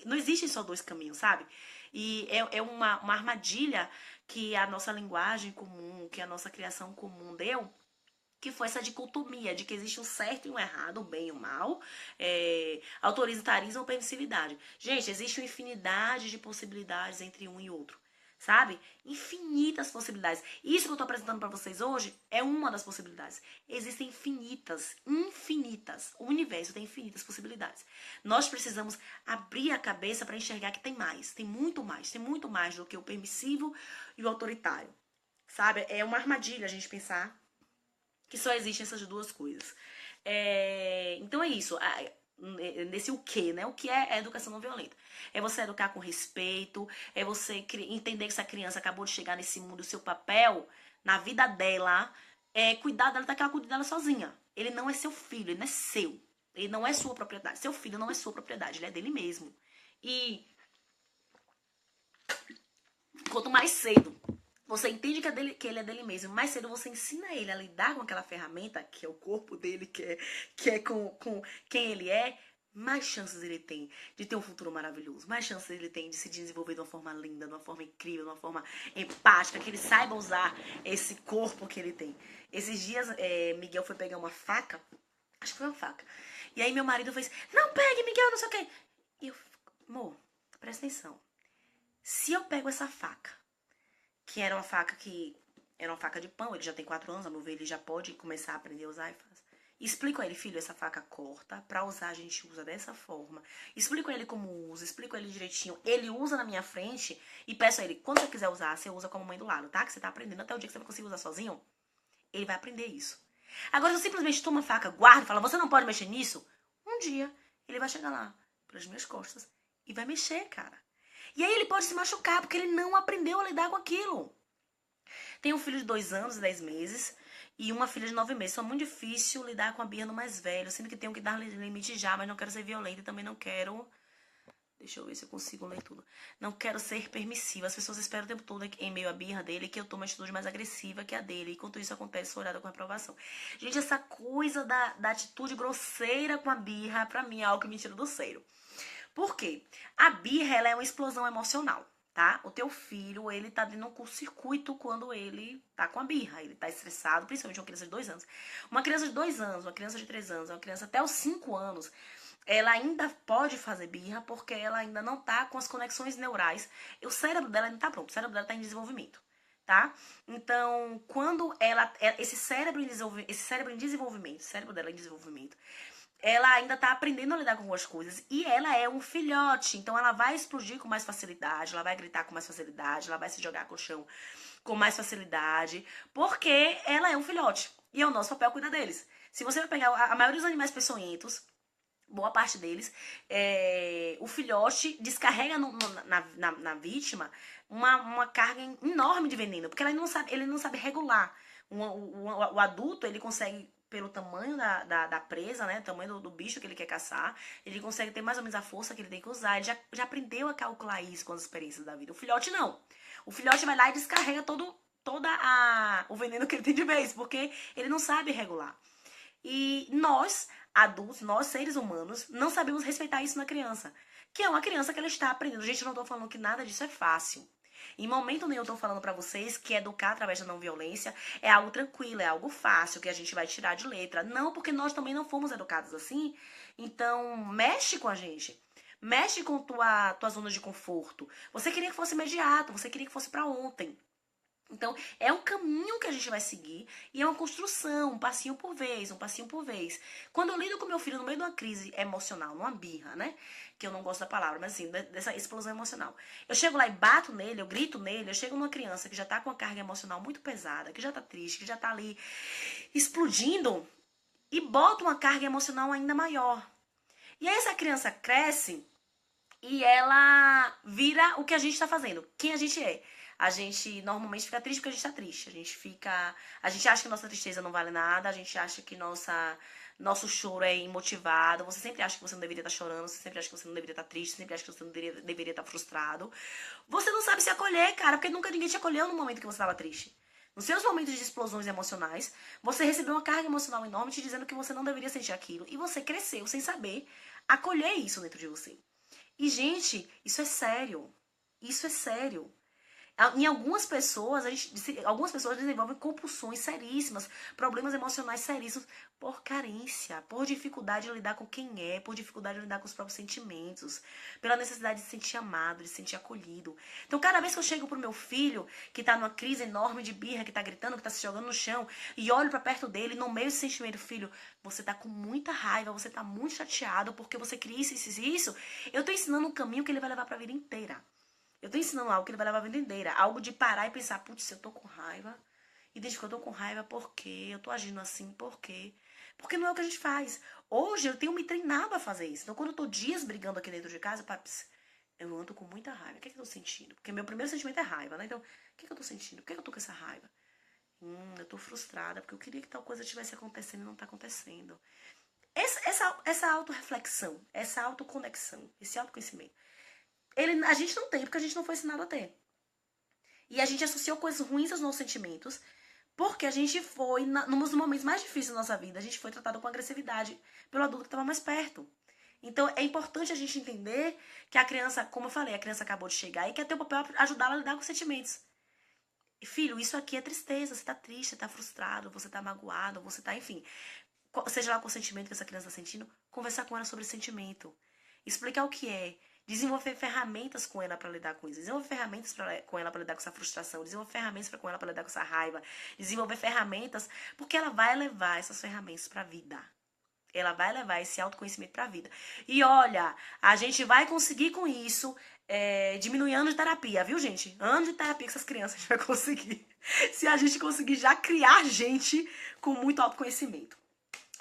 Não existem só dois caminhos, sabe? E é uma armadilha que a nossa linguagem comum, que a nossa criação comum deu, que foi essa dicotomia de que existe um certo e um errado, o bem e o mal, autoritarismo ou permissividade. Gente, existe uma infinidade de possibilidades entre um e outro, sabe? Infinitas possibilidades. Isso que eu tô apresentando para vocês hoje é uma das possibilidades. Existem infinitas. O universo tem infinitas possibilidades. Nós precisamos abrir a cabeça para enxergar que tem mais, tem muito mais do que o permissivo e o autoritário. Sabe? É uma armadilha a gente pensar que só existem essas duas coisas. Então é isso. Nesse o que, né? O que é a educação não violenta? É você educar com respeito, é você entender que essa criança acabou de chegar nesse mundo, o seu papel na vida dela é cuidar dela, daquela cuida dela sozinha. Ele não é seu filho, ele não é seu. Ele não é sua propriedade. Seu filho não é sua propriedade, ele é dele mesmo. E quanto mais cedo você entende que ele é dele mesmo, mais cedo você ensina ele a lidar com aquela ferramenta, que é o corpo dele, que é com quem ele é, mais chances ele tem de ter um futuro maravilhoso, mais chances ele tem de se desenvolver de uma forma linda, de uma forma incrível, de uma forma empática, que ele saiba usar esse corpo que ele tem. Esses dias, Miguel foi pegar uma faca, acho que foi uma faca, e aí meu marido fez, não pegue, Miguel, não sei o quê. E eu, amor, presta atenção. Se eu pego essa faca, que era uma faca de pão, ele já tem 4 anos, a meu ver, ele já pode começar a aprender a usar e faz. Explico a ele, filho, essa faca corta, pra usar a gente usa dessa forma. Explico a ele como usa, explico a ele direitinho. Ele usa na minha frente e peço a ele, quando você quiser usar, você usa com a mamãe do lado, tá? Que você tá aprendendo até o dia que você vai conseguir usar sozinho. Ele vai aprender isso. Agora, se eu simplesmente toma a faca, guarda e fala, você não pode mexer nisso, um dia ele vai chegar lá, pelas minhas costas, e vai mexer, cara. E aí ele pode se machucar, porque ele não aprendeu a lidar com aquilo. Tenho um filho de 2 anos e 10 meses e uma filha de 9 meses. Só muito difícil lidar com a birra no mais velho. Sendo que tenho que dar limite já, mas não quero ser violenta e também não quero... Deixa eu ver se eu consigo ler tudo. Não quero ser permissiva. As pessoas esperam o tempo todo em meio à birra dele que eu tome uma atitude mais agressiva que a dele. Enquanto isso acontece, sou olhada com reprovação. Gente, essa coisa da atitude grosseira com a birra, pra mim, é algo que me tira do sério. Por quê? A birra, ela é uma explosão emocional, tá? O teu filho, ele tá dentro de um curto-circuito quando ele tá com a birra. Ele tá estressado, principalmente uma criança de 2 anos. Uma criança de 2 anos, uma criança de 3 anos, uma criança até os 5 anos, ela ainda pode fazer birra porque ela ainda não tá com as conexões neurais. E o cérebro dela ainda tá pronto, o cérebro dela tá em desenvolvimento, tá? Então, quando esse cérebro em desenvolvimento, o cérebro dela em desenvolvimento, ela ainda tá aprendendo a lidar com algumas coisas. E ela é um filhote, então ela vai explodir com mais facilidade, ela vai gritar com mais facilidade, ela vai se jogar com o chão com mais facilidade, porque ela é um filhote. E é o nosso papel cuidar deles. Se você vai pegar a maioria dos animais peçonhentos, boa parte deles, o filhote descarrega na vítima uma carga enorme de veneno, porque ele não sabe regular. O adulto, ele consegue, pelo tamanho da presa, né, o tamanho do bicho que ele quer caçar, ele consegue ter mais ou menos a força que ele tem que usar, ele já aprendeu a calcular isso com as experiências da vida. O filhote não. O filhote vai lá e descarrega todo o veneno que ele tem de vez, porque ele não sabe regular. E nós, adultos, nós seres humanos, não sabemos respeitar isso na criança. Que é uma criança que ela está aprendendo. Gente, eu não tô falando que nada disso é fácil. Em momento nenhum eu tô falando pra vocês que educar através da não violência é algo tranquilo, é algo fácil, que a gente vai tirar de letra. Não, porque nós também não fomos educados assim. Então, mexe com a gente. Mexe com tua zona de conforto. Você queria que fosse imediato, você queria que fosse pra ontem. Então, é um caminho que a gente vai seguir e é uma construção, um passinho por vez, um passinho por vez. Quando eu lido com meu filho no meio de uma crise emocional, numa birra, né? Que eu não gosto da palavra, mas assim, dessa explosão emocional. Eu chego lá e bato nele, eu grito nele, eu chego numa criança que já tá com uma carga emocional muito pesada, que já tá triste, que já tá ali explodindo e boto uma carga emocional ainda maior. E aí essa criança cresce e ela vira o que a gente tá fazendo, quem a gente é. A gente normalmente fica triste porque a gente tá triste. A gente acha que nossa tristeza não vale nada, a gente acha que nosso choro é imotivado. Você sempre acha que você não deveria estar chorando, você sempre acha que você não deveria estar triste, você sempre acha que você não deveria estar frustrado. Você não sabe se acolher, cara, porque nunca ninguém te acolheu no momento que você estava triste. Nos seus momentos de explosões emocionais, você recebeu uma carga emocional enorme te dizendo que você não deveria sentir aquilo. E você cresceu sem saber acolher isso dentro de você. E, gente, isso é sério. Isso é sério. Em algumas pessoas desenvolvem compulsões seríssimas, problemas emocionais seríssimos por carência, por dificuldade de lidar com quem é, por dificuldade de lidar com os próprios sentimentos, pela necessidade de se sentir amado, de se sentir acolhido. Então, cada vez que eu chego pro meu filho, que tá numa crise enorme de birra, que tá gritando, que tá se jogando no chão, e olho pra perto dele, no meio desse sentimento, filho, você tá com muita raiva, você tá muito chateado porque você queria isso, eu tô ensinando um caminho que ele vai levar pra vida inteira. Eu tô ensinando algo que ele vai levar a vida inteira. Algo de parar e pensar, putz, eu tô com raiva. E desde que eu tô com raiva, por quê? Eu tô agindo assim, por quê? Porque não é o que a gente faz. Hoje eu tenho me treinado a fazer isso. Então quando eu tô dias brigando aqui dentro de casa, paps, eu ando com muita raiva. O que é que eu tô sentindo? Porque meu primeiro sentimento é raiva, né? Então, o que é que eu tô sentindo? Por que é que eu tô com essa raiva? Eu tô frustrada, porque eu queria que tal coisa estivesse acontecendo e não tá acontecendo. Essa autorreflexão, essa autoconexão, esse autoconhecimento. A gente não tem, porque a gente não foi ensinado a ter. E a gente associou coisas ruins aos nossos sentimentos, porque a gente foi, nos momentos mais difíceis da nossa vida, a gente foi tratado com agressividade pelo adulto que estava mais perto. Então, é importante a gente entender que a criança, como eu falei, a criança acabou de chegar e quer ter o papel ajudá-la a lidar com os sentimentos. Filho, isso aqui é tristeza, você tá triste, você tá frustrado, você tá magoado, você tá, enfim. Seja lá qual sentimento que essa criança está sentindo, conversar com ela sobre esse sentimento. Explicar o que é. Desenvolver ferramentas com ela para lidar com isso. Desenvolver ferramentas com ela para lidar com essa frustração. Desenvolver ferramentas com ela para lidar com essa raiva. Desenvolver ferramentas, porque ela vai levar essas ferramentas para a vida. Ela vai levar esse autoconhecimento para a vida. E olha, a gente vai conseguir com isso diminuir anos de terapia, viu, gente? Anos de terapia que essas crianças a gente vai conseguir. Se a gente conseguir já criar gente com muito autoconhecimento.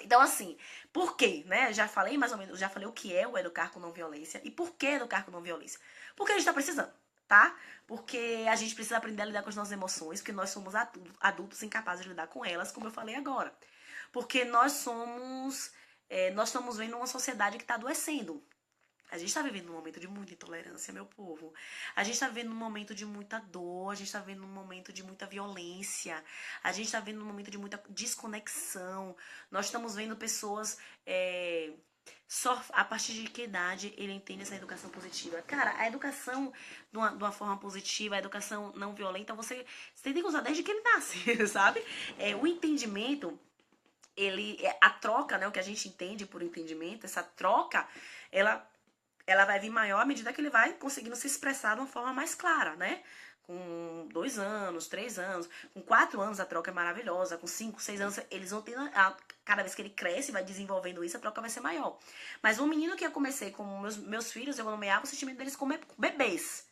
Então, assim, por quê, né? Já falei mais ou menos, já falei o que é o educar com não violência e por que educar com não violência. Porque a gente tá precisando, tá? Porque a gente precisa aprender a lidar com as nossas emoções, porque nós somos adultos incapazes de lidar com elas, como eu falei agora. Porque nós estamos vendo uma sociedade que tá adoecendo. A gente está vivendo um momento de muita intolerância, meu povo. A gente está vivendo um momento de muita dor, a gente está vivendo um momento de muita violência, a gente está vivendo um momento de muita desconexão. Nós estamos vendo pessoas... só a partir de que idade ele entende essa educação positiva? Cara, a educação de uma forma positiva, a educação não violenta, você tem que usar desde que ele nasce, sabe? O entendimento... a troca, né, o que a gente entende por entendimento, essa troca, ela vai vir maior à medida que ele vai conseguindo se expressar de uma forma mais clara, né? Com 2 anos, 3 anos, com 4 anos a troca é maravilhosa, com 5, 6 anos eles vão tendo, cada vez que ele cresce, vai desenvolvendo isso, a troca vai ser maior. Mas um menino que eu comecei com meus filhos, eu nomeava o sentimento deles como bebês.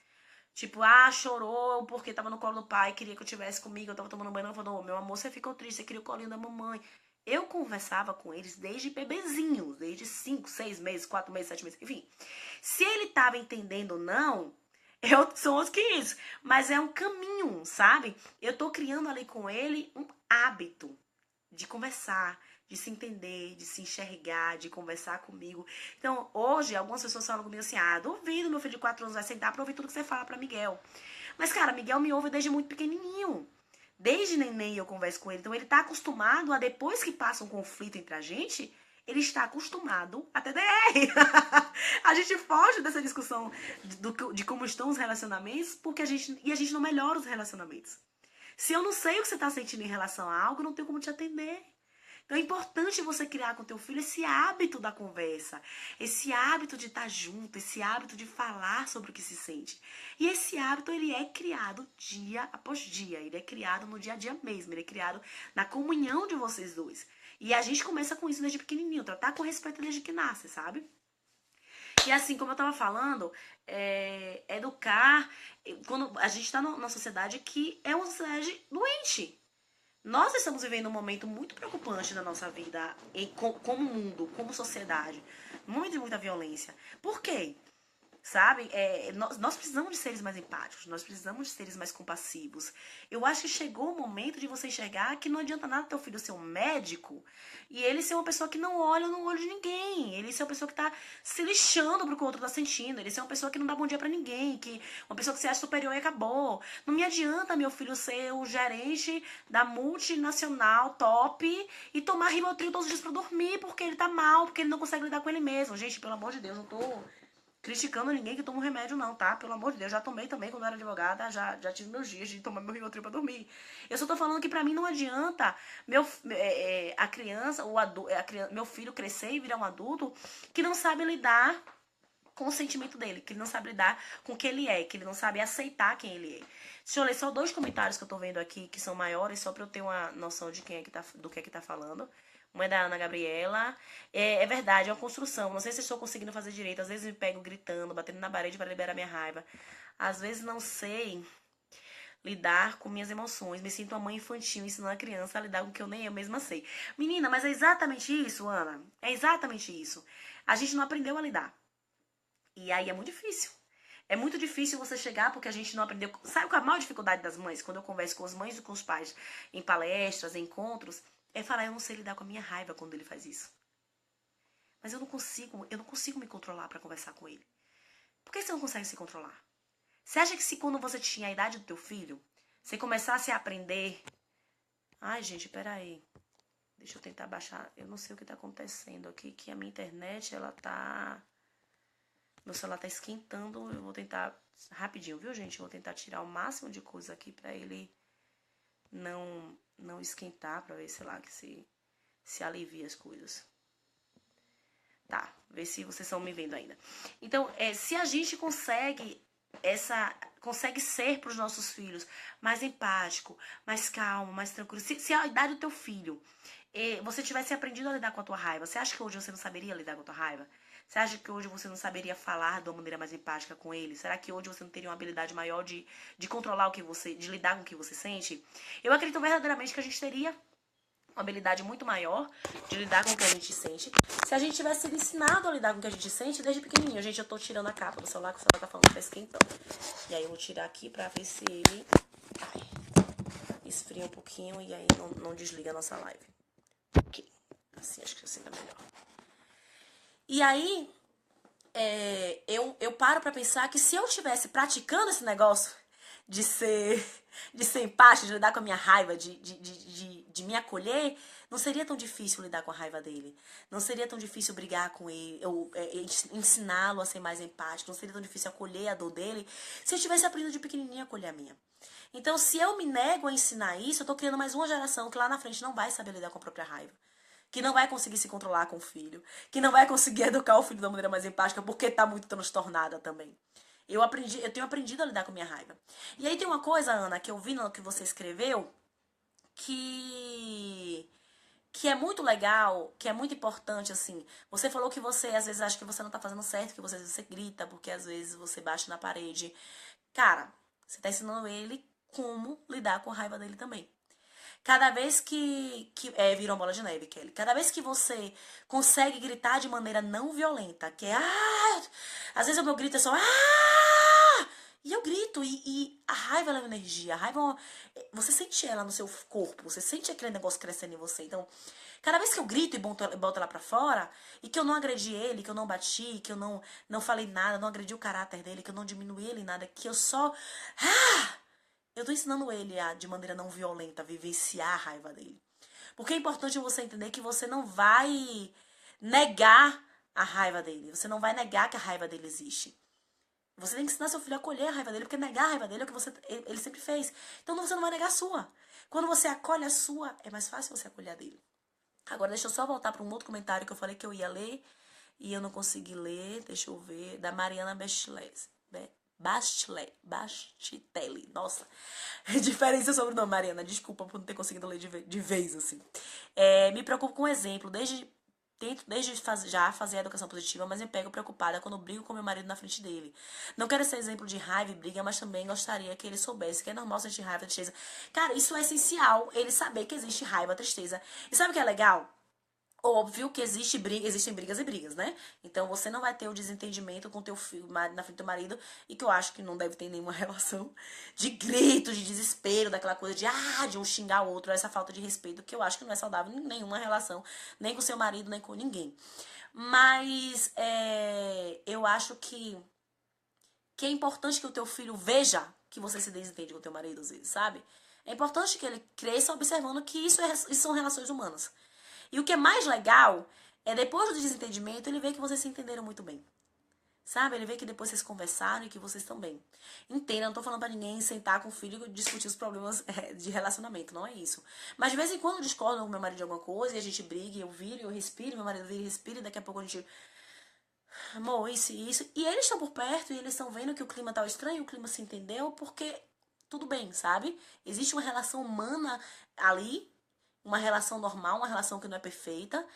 Tipo, chorou porque tava no colo do pai, queria que eu tivesse comigo, eu tava tomando banho, falou, meu amor, você ficou triste, você queria o colinho da mamãe. Eu conversava com eles desde bebezinhos, desde 5, 6 meses, 4 meses, 7 meses, enfim. Se ele tava entendendo ou não, são os 15, mas é um caminho, sabe? Eu tô criando ali com ele um hábito de conversar, de se entender, de se enxergar, de conversar comigo. Então, hoje, algumas pessoas falam comigo assim, duvido meu filho de 4 anos vai sentar pra ouvir tudo que você fala pra Miguel. Mas, cara, Miguel me ouve desde muito pequenininho. Desde neném eu converso com ele. Então, ele tá acostumado a, depois que passa um conflito entre a gente, ele está acostumado a TDR. A gente foge dessa discussão de como estão os relacionamentos, porque a gente não melhora os relacionamentos. Se eu não sei o que você está sentindo em relação a algo, eu não tenho como te atender. Então é importante você criar com teu filho esse hábito da conversa, esse hábito de estar junto, esse hábito de falar sobre o que se sente. E esse hábito, ele é criado dia após dia, ele é criado no dia a dia mesmo, ele é criado na comunhão de vocês dois. E a gente começa com isso desde pequenininho, tratar com respeito desde que nasce, sabe? E assim, como eu tava falando, educar, quando a gente tá numa sociedade que é uma sociedade doente. Nós estamos vivendo um momento muito preocupante na nossa vida, como mundo, como sociedade. Um momento de muita violência. Por quê? Sabe? Nós precisamos de seres mais empáticos, nós precisamos de seres mais compassivos. Eu acho que chegou o momento de você enxergar que não adianta nada teu filho ser um médico e ele ser uma pessoa que não olha no olho de ninguém. Ele ser uma pessoa que tá se lixando pro que o outro tá sentindo. Ele ser uma pessoa que não dá bom dia pra ninguém, uma pessoa que se acha superior e acabou. Não me adianta meu filho ser o gerente da multinacional top e tomar Rivotril todos os dias pra dormir porque ele tá mal, porque ele não consegue lidar com ele mesmo. Gente, pelo amor de Deus, não tô criticando ninguém que toma um remédio, não, tá? Pelo amor de Deus, já tomei também quando eu era advogada, já tive meus dias de tomar meu Rivotril pra dormir. Eu só tô falando que pra mim não adianta a criança, meu filho crescer e virar um adulto que não sabe lidar com o sentimento dele, que ele não sabe lidar com o que ele é, que ele não sabe aceitar quem ele é. Deixa eu ler só 2 comentários que eu tô vendo aqui, que são maiores, só pra eu ter uma noção de quem é que tá, do que é que tá falando. Uma é da Ana Gabriela. É verdade, é uma construção. Não sei se estou conseguindo fazer direito. Às vezes me pego gritando, batendo na parede para liberar minha raiva. Às vezes não sei lidar com minhas emoções. Me sinto uma mãe infantil ensinando a criança a lidar com o que eu nem eu mesma sei. Menina, mas é exatamente isso, Ana. É exatamente isso. A gente não aprendeu a lidar. E aí é muito difícil. É muito difícil você chegar porque a gente não aprendeu. Sabe qual é a maior dificuldade das mães? Quando eu converso com as mães e com os pais em palestras, em encontros, é falar, eu não sei lidar com a minha raiva quando ele faz isso. Mas eu não consigo me controlar pra conversar com ele. Por que você não consegue se controlar? Você acha que se quando você tinha a idade do teu filho, você começasse a aprender... Ai, gente, peraí. Deixa eu tentar baixar. Eu não sei o que tá acontecendo aqui, que a minha internet, ela tá... Meu celular tá esquentando. Eu vou tentar rapidinho, viu, gente? Eu vou tentar tirar o máximo de coisa aqui pra ele não esquentar, pra ver, sei lá, que se alivia as coisas. Tá, ver se vocês estão me vendo ainda. Então, se a gente consegue ser para os nossos filhos mais empático, mais calmo, mais tranquilo. Se a idade do teu filho, você tivesse aprendido a lidar com a tua raiva, você acha que hoje você não saberia lidar com a tua raiva? Você acha que hoje você não saberia falar de uma maneira mais empática com ele? Será que hoje você não teria uma habilidade maior de controlar de lidar com o que você sente? Eu acredito verdadeiramente que a gente teria uma habilidade muito maior de lidar com o que a gente sente. Se a gente tivesse sido ensinado a lidar com o que a gente sente desde pequenininho. Gente, eu tô tirando a capa do celular, que o celular tá falando que tá esquentando. E aí eu vou tirar aqui pra ver se ele esfria um pouquinho e aí não desliga a nossa live. Ok. Assim, acho que assim tá melhor. E aí, eu paro pra pensar que se eu estivesse praticando esse negócio de ser empático, de lidar com a minha raiva, de me acolher, não seria tão difícil lidar com a raiva dele. Não seria tão difícil brigar com ele, ou ensiná-lo a ser mais empático. Não seria tão difícil acolher a dor dele se eu tivesse aprendido de pequenininha a acolher a minha. Então, se eu me nego a ensinar isso, eu tô criando mais uma geração que lá na frente não vai saber lidar com a própria raiva. Que não vai conseguir se controlar com o filho. Que não vai conseguir educar o filho da maneira mais empática porque tá muito transtornada também. Eu tenho aprendido a lidar com a minha raiva. E aí tem uma coisa, Ana, que eu vi no que você escreveu, que é muito legal, que é muito importante, assim. Você falou que você, às vezes, acha que você não tá fazendo certo, que às vezes você grita, porque às vezes você bate na parede. Cara, você tá ensinando ele como lidar com a raiva dele também. Cada vez virou uma bola de neve, Kelly. Cada vez que você consegue gritar de maneira não violenta, que é às vezes o meu grito é só e eu grito, e a raiva ela é uma energia, a raiva você sente ela no seu corpo, você sente aquele negócio crescendo em você. Então, cada vez que eu grito e boto ela pra fora, e que eu não agredi ele, que eu não bati, que eu não falei nada, não agredi o caráter dele, que eu não diminuí ele em nada, que eu só eu tô ensinando ele de maneira não violenta, a vivenciar a raiva dele. Porque é importante você entender que você não vai negar a raiva dele. Você não vai negar que a raiva dele existe. Você tem que ensinar seu filho a acolher a raiva dele, porque negar a raiva dele é o que ele sempre fez. Então você não vai negar a sua. Quando você acolhe a sua, é mais fácil você acolher a dele. Agora deixa eu só voltar para um outro comentário que eu falei que eu ia ler e eu não consegui ler. Deixa eu ver. Da Mariana Bastitelli. Nossa, diferença sobre o nome, Mariana. Desculpa por não ter conseguido ler de vez, assim. Me preocupo com o exemplo. Tento desde já fazer a educação positiva, mas me pego preocupada quando brigo com meu marido na frente dele. Não quero ser exemplo de raiva e briga, mas também gostaria que ele soubesse que é normal sentir raiva e tristeza. Cara, isso é essencial, ele saber que existe raiva e tristeza. E sabe o que é legal? Óbvio que existem brigas e brigas, né? Então você não vai ter o desentendimento com teu filho na frente do marido, e que eu acho que não deve ter nenhuma relação de grito, de desespero, daquela coisa de um xingar o outro, essa falta de respeito, que eu acho que não é saudável em nenhuma relação, nem com seu marido, nem com ninguém. Mas eu acho que é importante que o teu filho veja que você se desentende com o teu marido, às vezes, sabe? É importante que ele cresça observando que isso são relações humanas. E o que é mais legal é depois do desentendimento ele ver que vocês se entenderam muito bem. Sabe? Ele vê que depois vocês conversaram e que vocês estão bem. Entenda, não tô falando pra ninguém sentar com o filho e discutir os problemas de relacionamento, não é isso. Mas de vez em quando eu discordo com meu marido de alguma coisa e a gente briga, e eu viro, eu respiro, meu marido vira e respira, e daqui a pouco a gente, amor, isso e isso. E eles estão por perto e eles estão vendo que o clima tá estranho, o clima se entendeu, porque tudo bem, sabe? Existe uma relação humana ali, uma relação normal, uma relação que não é perfeita,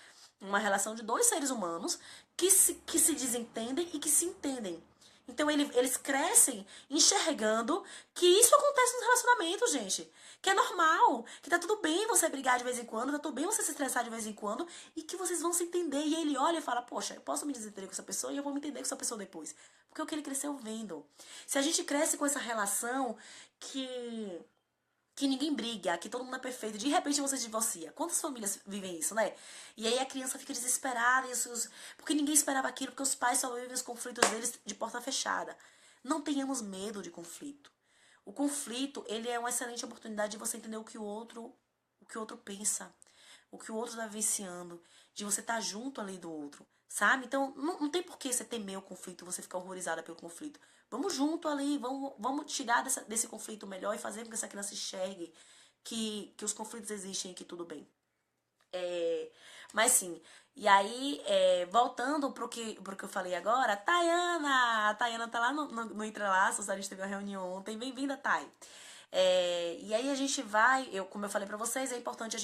uma relação de dois seres humanos que se desentendem e que se entendem. Então eles crescem enxergando que isso acontece nos relacionamentos, gente. Que é normal, que tá tudo bem você brigar de vez em quando, tá tudo bem você se estressar de vez em quando, e que vocês vão se entender. E ele olha e fala, poxa, eu posso me desentender com essa pessoa e eu vou me entender com essa pessoa depois. Porque é o que ele cresceu vendo. Se a gente cresce com essa relação que que ninguém briga, que todo mundo é perfeito. De repente você se divorcia. Quantas famílias vivem isso, né? E aí a criança fica desesperada, porque ninguém esperava aquilo, porque os pais só vivem os conflitos deles de porta fechada. Não tenhamos medo de conflito. O conflito, ele é uma excelente oportunidade de você entender o que o outro pensa, o que o outro está vivenciando, de você estar junto ali do outro, sabe? Então, não tem por que você temer o conflito, você ficar horrorizada pelo conflito. Vamos junto ali, vamos tirar desse conflito melhor e fazer com que essa criança enxergue que os conflitos existem e que tudo bem. Mas sim, e aí, voltando pro que eu falei agora, a Tayana tá lá no Entrelaços, a gente teve uma reunião ontem, bem-vinda, Thay. E aí a gente vai, como eu falei pra vocês, é importante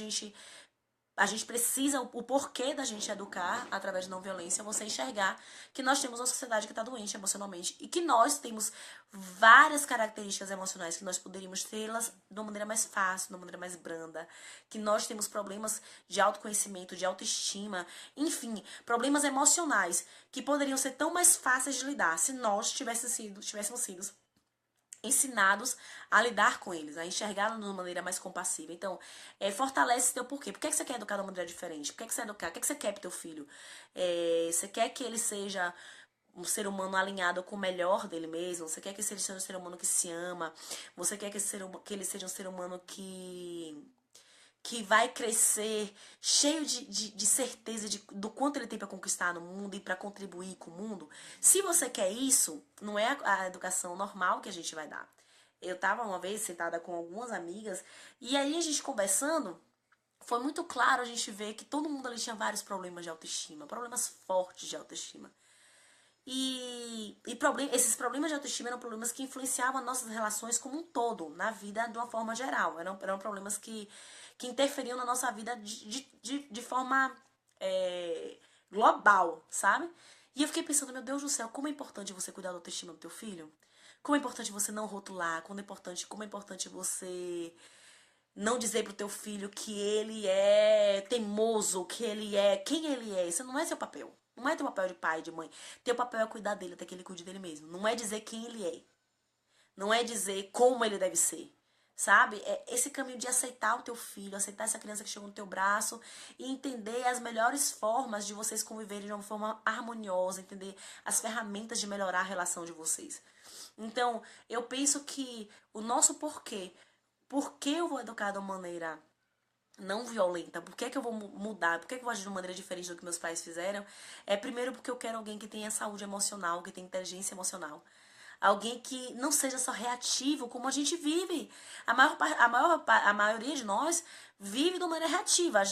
a gente precisa, o porquê da gente educar através de não violência, você enxergar que nós temos uma sociedade que está doente emocionalmente e que nós temos várias características emocionais que nós poderíamos tê-las de uma maneira mais fácil, de uma maneira mais branda, que nós temos problemas de autoconhecimento, de autoestima, enfim, problemas emocionais que poderiam ser tão mais fáceis de lidar se nós tivéssemos sido ensinados a lidar com eles, a enxergá-los de uma maneira mais compassiva. Então, fortalece teu porquê. Por que você quer educar de uma maneira diferente? Por que você quer educar? O que você quer pro teu filho? Você quer que ele seja um ser humano alinhado com o melhor dele mesmo? Você quer que ele seja um ser humano que se ama? Você quer que ele seja um ser humano que vai crescer cheio de certeza do quanto ele tem para conquistar no mundo e para contribuir com o mundo? Se você quer isso, não é a educação normal que a gente vai dar. Eu tava uma vez sentada com algumas amigas e aí a gente conversando, foi muito claro a gente ver que todo mundo ali tinha vários problemas de autoestima, problemas fortes de autoestima. Esses problemas de autoestima eram problemas que influenciavam nossas relações como um todo, na vida de uma forma geral. Eram problemas que interferiam na nossa vida de forma global, sabe? E eu fiquei pensando, meu Deus do céu, como é importante você cuidar da autoestima do teu filho. Como é importante você não rotular, como é importante você não dizer pro teu filho que ele é teimoso, que ele é quem ele é. Isso não é seu papel. Não é teu papel de pai, de mãe. Teu papel é cuidar dele até que ele cuide dele mesmo. Não é dizer quem ele é. Não é dizer como ele deve ser. Sabe? É esse caminho de aceitar o teu filho, aceitar essa criança que chegou no teu braço e entender as melhores formas de vocês conviverem de uma forma harmoniosa, entender as ferramentas de melhorar a relação de vocês. Então, eu penso que o nosso porquê, por que eu vou educar de uma maneira não violenta, por que eu vou mudar, por que eu vou agir de uma maneira diferente do que meus pais fizeram, primeiro porque eu quero alguém que tenha saúde emocional, que tenha inteligência emocional. Alguém que não seja só reativo, como a gente vive. A maioria de nós vive de uma maneira reativa. A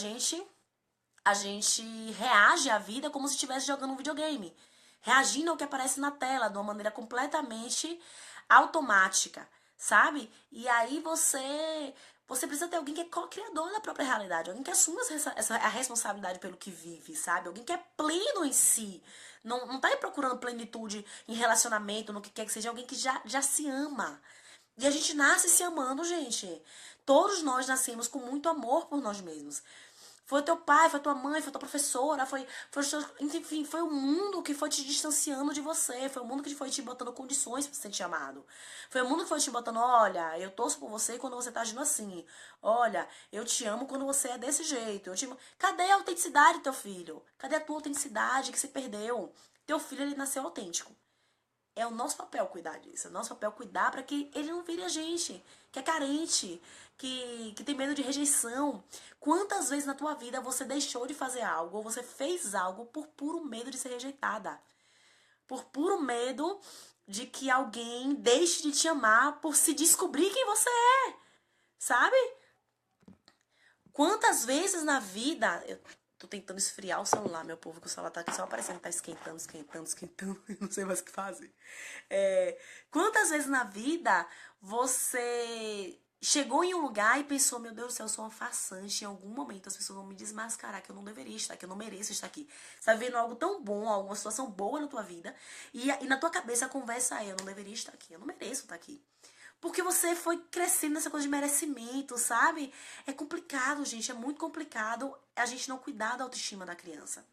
gente reage à vida como se estivesse jogando um videogame. Reagindo ao que aparece na tela, de uma maneira completamente automática, sabe? E aí você precisa ter alguém que é co-criador da própria realidade, alguém que assume a responsabilidade pelo que vive, sabe? Alguém que é pleno em si. Não tá aí procurando plenitude em relacionamento, no que quer que seja, alguém que já se ama. E a gente nasce se amando, gente. Todos nós nascemos com muito amor por nós mesmos. Foi teu pai, foi tua mãe, foi tua professora, enfim, foi o mundo que foi te distanciando de você, foi o mundo que foi te botando condições pra se sentir amado. Foi o mundo que foi te botando, olha, eu torço por você quando você tá agindo assim. Olha, eu te amo quando você é desse jeito. Cadê a autenticidade do teu filho? Cadê a tua autenticidade que se perdeu? Teu filho, ele nasceu autêntico. É o nosso papel cuidar disso. É o nosso papel cuidar para que ele não vire a gente, que é carente, que tem medo de rejeição. Quantas vezes na tua vida você deixou de fazer algo ou você fez algo por puro medo de ser rejeitada? por puro medo de que alguém deixe de te amar por se descobrir quem você é, sabe? Quantas vezes na vida... Eu tô tentando esfriar o celular, meu povo, que o celular tá aqui só aparecendo, tá esquentando, esquentando, esquentando, eu não sei mais o que fazer. Quantas vezes na vida você chegou em um lugar e pensou, meu Deus do céu, eu sou uma farsante, em algum momento as pessoas vão me desmascarar, que eu não deveria estar aqui, eu não mereço estar aqui. Você tá vendo algo tão bom, alguma situação boa na tua vida, e na tua cabeça a conversa é, eu não deveria estar aqui, eu não mereço estar aqui. Porque você foi crescendo nessa coisa de merecimento, sabe? É complicado, gente, é muito complicado a gente não cuidar da autoestima da criança.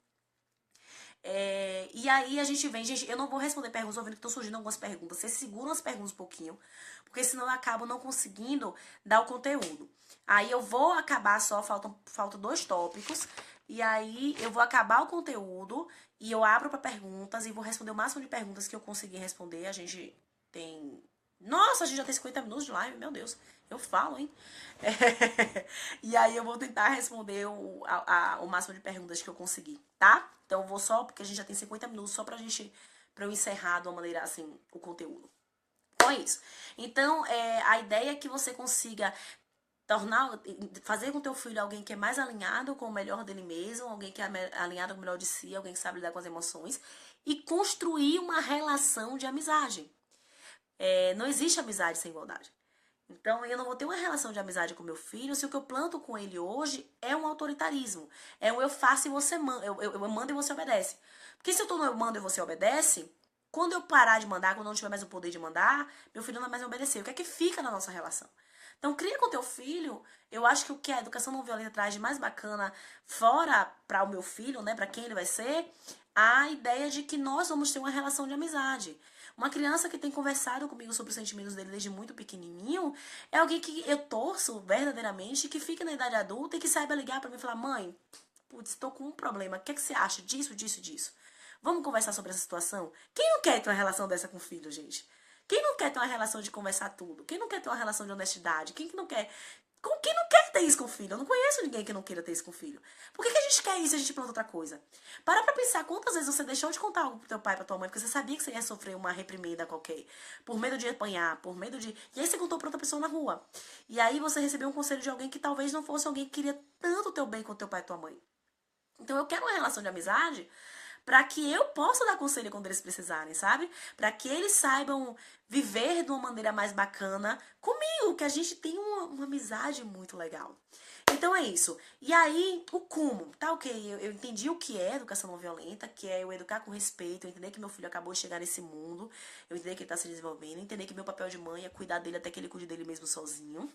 E aí a gente vem, gente, eu não vou responder perguntas, ouvindo que estão surgindo algumas perguntas. Vocês seguram as perguntas um pouquinho, porque senão eu acabo não conseguindo dar o conteúdo. Aí eu vou acabar só, faltam 2 tópicos, e aí eu vou acabar o conteúdo e eu abro para perguntas e vou responder o máximo de perguntas que eu conseguir responder. A gente tem... Nossa, a gente já tem 50 minutos de live, meu Deus. Eu falo, hein? E aí eu vou tentar responder o máximo de perguntas que eu conseguir, tá? Então eu vou só, porque a gente já tem 50 minutos, só pra eu encerrar de uma maneira assim, o conteúdo. Então é isso. Então, a ideia é que você consiga fazer com teu filho alguém que é mais alinhado com o melhor dele mesmo, alguém que é alinhado com o melhor de si, alguém que sabe lidar com as emoções, e construir uma relação de amizade. Não existe amizade sem igualdade. Então, eu não vou ter uma relação de amizade com meu filho se o que eu planto com ele hoje é um autoritarismo. É um eu faço e você manda, eu mando e você obedece. Porque se eu tô no eu mando e você obedece, quando eu parar de mandar, quando eu não tiver mais o poder de mandar, meu filho não vai mais me obedecer. O que é que fica na nossa relação? Então, cria com teu filho. Eu acho que o que a educação não violenta traz de mais bacana, fora para o meu filho, né, para quem ele vai ser, a ideia de que nós vamos ter uma relação de amizade. Uma criança que tem conversado comigo sobre os sentimentos dele desde muito pequenininho é alguém que eu torço verdadeiramente, que fica na idade adulta e que saiba ligar para mim e falar: mãe, putz, estou com um problema. O que é que você acha disso, disso, disso? Vamos conversar sobre essa situação? Quem não quer ter uma relação dessa com o filho, gente? Quem não quer ter uma relação de conversar tudo? Quem não quer ter uma relação de honestidade? Quem não quer... Quem não quer ter isso com o filho? Eu não conheço ninguém que não queira ter isso com o filho. Por que a gente quer isso e a gente planta outra coisa? Para pra pensar quantas vezes você deixou de contar algo pro teu pai, pra tua mãe, porque você sabia que você ia sofrer uma reprimenda qualquer. Por medo de apanhar, por medo de... E aí você contou pra outra pessoa na rua. E aí você recebeu um conselho de alguém que talvez não fosse alguém que queria tanto o teu bem quanto teu pai e tua mãe. Então eu quero uma relação de amizade para que eu possa dar conselho quando eles precisarem, sabe? Para que eles saibam viver de uma maneira mais bacana comigo, que a gente tem uma amizade muito legal. Então é isso. E aí, o como, tá ok? Eu entendi o que é educação não violenta, que é eu educar com respeito, eu entender que meu filho acabou de chegar nesse mundo, eu entender que ele tá se desenvolvendo, entender que meu papel de mãe é cuidar dele até que ele cuide dele mesmo sozinho.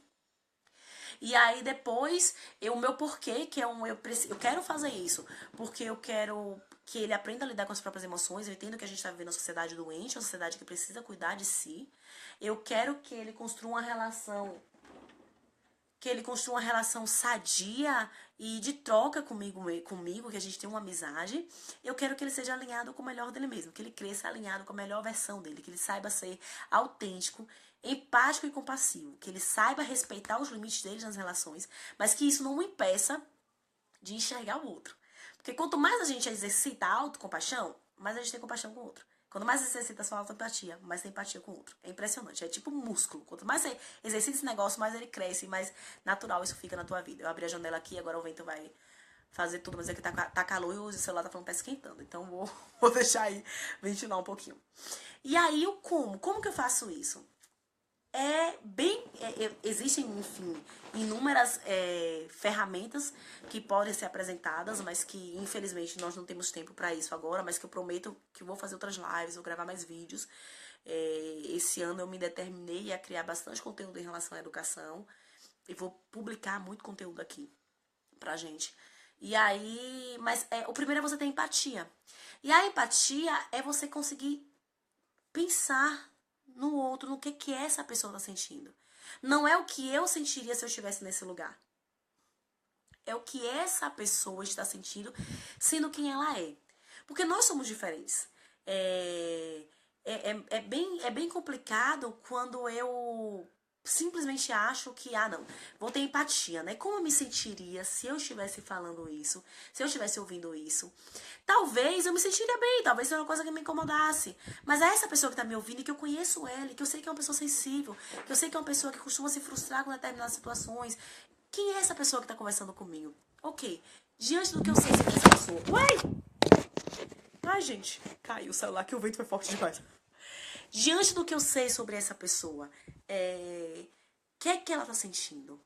E aí depois, o meu porquê, que é eu quero fazer isso, porque eu quero que ele aprenda a lidar com as próprias emoções. Eu entendo que a gente está vivendo uma sociedade doente, uma sociedade que precisa cuidar de si. Eu quero que ele construa uma relação, sadia e de troca comigo, que a gente tenha uma amizade. Eu quero que ele seja alinhado com o melhor dele mesmo, que ele cresça alinhado com a melhor versão dele, que ele saiba ser autêntico, empático e compassivo, que ele saiba respeitar os limites dele nas relações, mas que isso não o impeça de enxergar o outro. Porque quanto mais a gente exercita a autocompaixão, mais a gente tem compaixão com o outro. Quanto mais você exercita a sua autoempatia, mais tem empatia com o outro. É impressionante, é tipo um músculo. Quanto mais você exercita esse negócio, mais ele cresce, mais natural isso fica na tua vida. Eu abri a janela aqui, agora o vento vai fazer tudo, mas aqui tá calor e o celular tá falando que tá esquentando. Então vou deixar aí ventilar um pouquinho. E aí o como? Como que eu faço isso? Existem, enfim, inúmeras ferramentas que podem ser apresentadas, mas que infelizmente nós não temos tempo para isso agora, mas que eu prometo que vou fazer outras lives, vou gravar mais vídeos. Esse ano eu me determinei a criar bastante conteúdo em relação à educação e vou publicar muito conteúdo aqui pra gente. E aí, mas o primeiro é você ter empatia. E a empatia é você conseguir pensar no outro, no que essa pessoa está sentindo. Não é o que eu sentiria se eu estivesse nesse lugar. É o que essa pessoa está sentindo, sendo quem ela é. Porque nós somos diferentes. É bem complicado quando eu simplesmente acho que, não, vou ter empatia, né? Como eu me sentiria se eu estivesse falando isso, se eu estivesse ouvindo isso? Talvez eu me sentiria bem, talvez seja uma coisa que me incomodasse. Mas é essa pessoa que tá me ouvindo, e que eu conheço ela, que eu sei que é uma pessoa sensível, que eu sei que é uma pessoa que costuma se frustrar com determinadas situações. Quem é essa pessoa que tá conversando comigo? Ok, diante do que eu sei sobre essa pessoa... Uai! Ai, gente, caiu o celular que o vento foi forte demais. Diante do que eu sei sobre essa pessoa, o que é que ela tá sentindo? O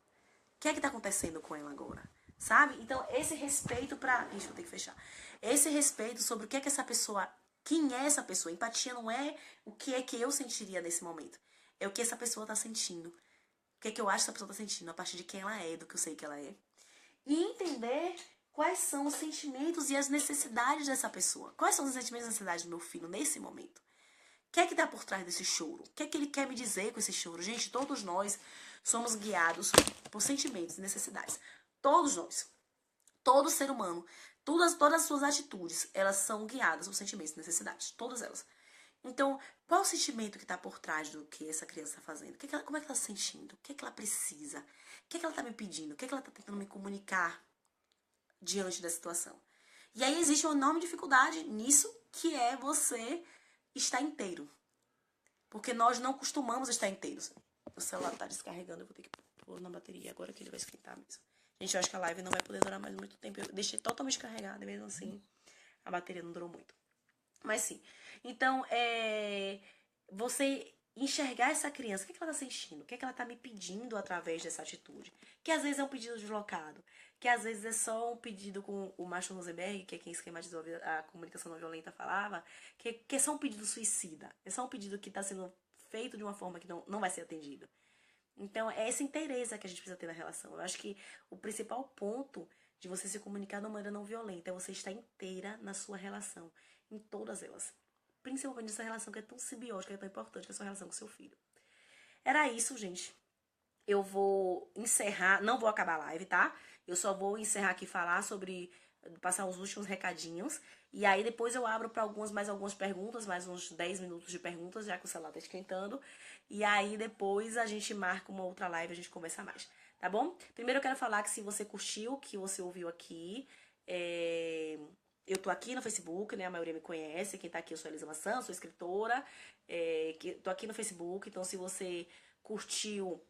que é que tá acontecendo com ela agora? Sabe? Então, esse respeito pra... Ixi, vou ter que fechar. Esse respeito sobre o que é que essa pessoa... Quem é essa pessoa? Empatia não é o que é que eu sentiria nesse momento. É o que essa pessoa tá sentindo. O que é que eu acho que essa pessoa tá sentindo a partir de quem ela é, do que eu sei que ela é. E entender quais são os sentimentos e as necessidades dessa pessoa. Quais são os sentimentos e necessidades do meu filho nesse momento? O que é que tá por trás desse choro? O que é que ele quer me dizer com esse choro? Gente, todos nós somos guiados por sentimentos e necessidades. Todos nós. Todo ser humano. Todas as suas atitudes, elas são guiadas por sentimentos e necessidades. Todas elas. Então, qual é o sentimento que está por trás do que essa criança está fazendo? Como é que ela está se sentindo? O que é que ela precisa? O que é que ela está me pedindo? O que é que ela está tentando me comunicar diante da situação? E aí existe uma enorme dificuldade nisso, que é você estar inteiro. Porque nós não costumamos estar inteiros. O celular tá descarregando, eu vou ter que pôr na bateria agora que ele vai esquentar mesmo. Gente, eu acho que a live não vai poder durar mais muito tempo. Eu deixei totalmente carregada, mesmo assim a bateria não durou muito. Mas sim. Então, você enxergar essa criança, o que ela tá sentindo? O que ela tá me pedindo através dessa atitude? Que às vezes é um pedido deslocado, que às vezes é só um pedido com o Marshall Rosenberg, que é quem esquematizou a comunicação não violenta, falava, que é só um pedido suicida. É só um pedido que está sendo feito de uma forma que não vai ser atendido. Então, é essa inteireza que a gente precisa ter na relação. Eu acho que o principal ponto de você se comunicar de uma maneira não violenta é você estar inteira na sua relação, em todas elas. Principalmente nessa relação que é tão simbiótica, que é tão importante, que é a sua relação com seu filho. Era isso, gente. Eu vou encerrar, não vou acabar a live, tá? Eu só vou encerrar aqui, falar sobre, passar os últimos recadinhos. E aí depois eu abro para mais algumas perguntas, mais uns 10 minutos de perguntas, já que o celular tá esquentando. E aí depois a gente marca uma outra live, a gente conversa mais, tá bom? Primeiro eu quero falar que se você curtiu o que você ouviu aqui, eu tô aqui no Facebook, né? A maioria me conhece. Quem tá aqui, eu sou a Elisa Maçã, sou escritora. Tô aqui no Facebook, então se você curtiu,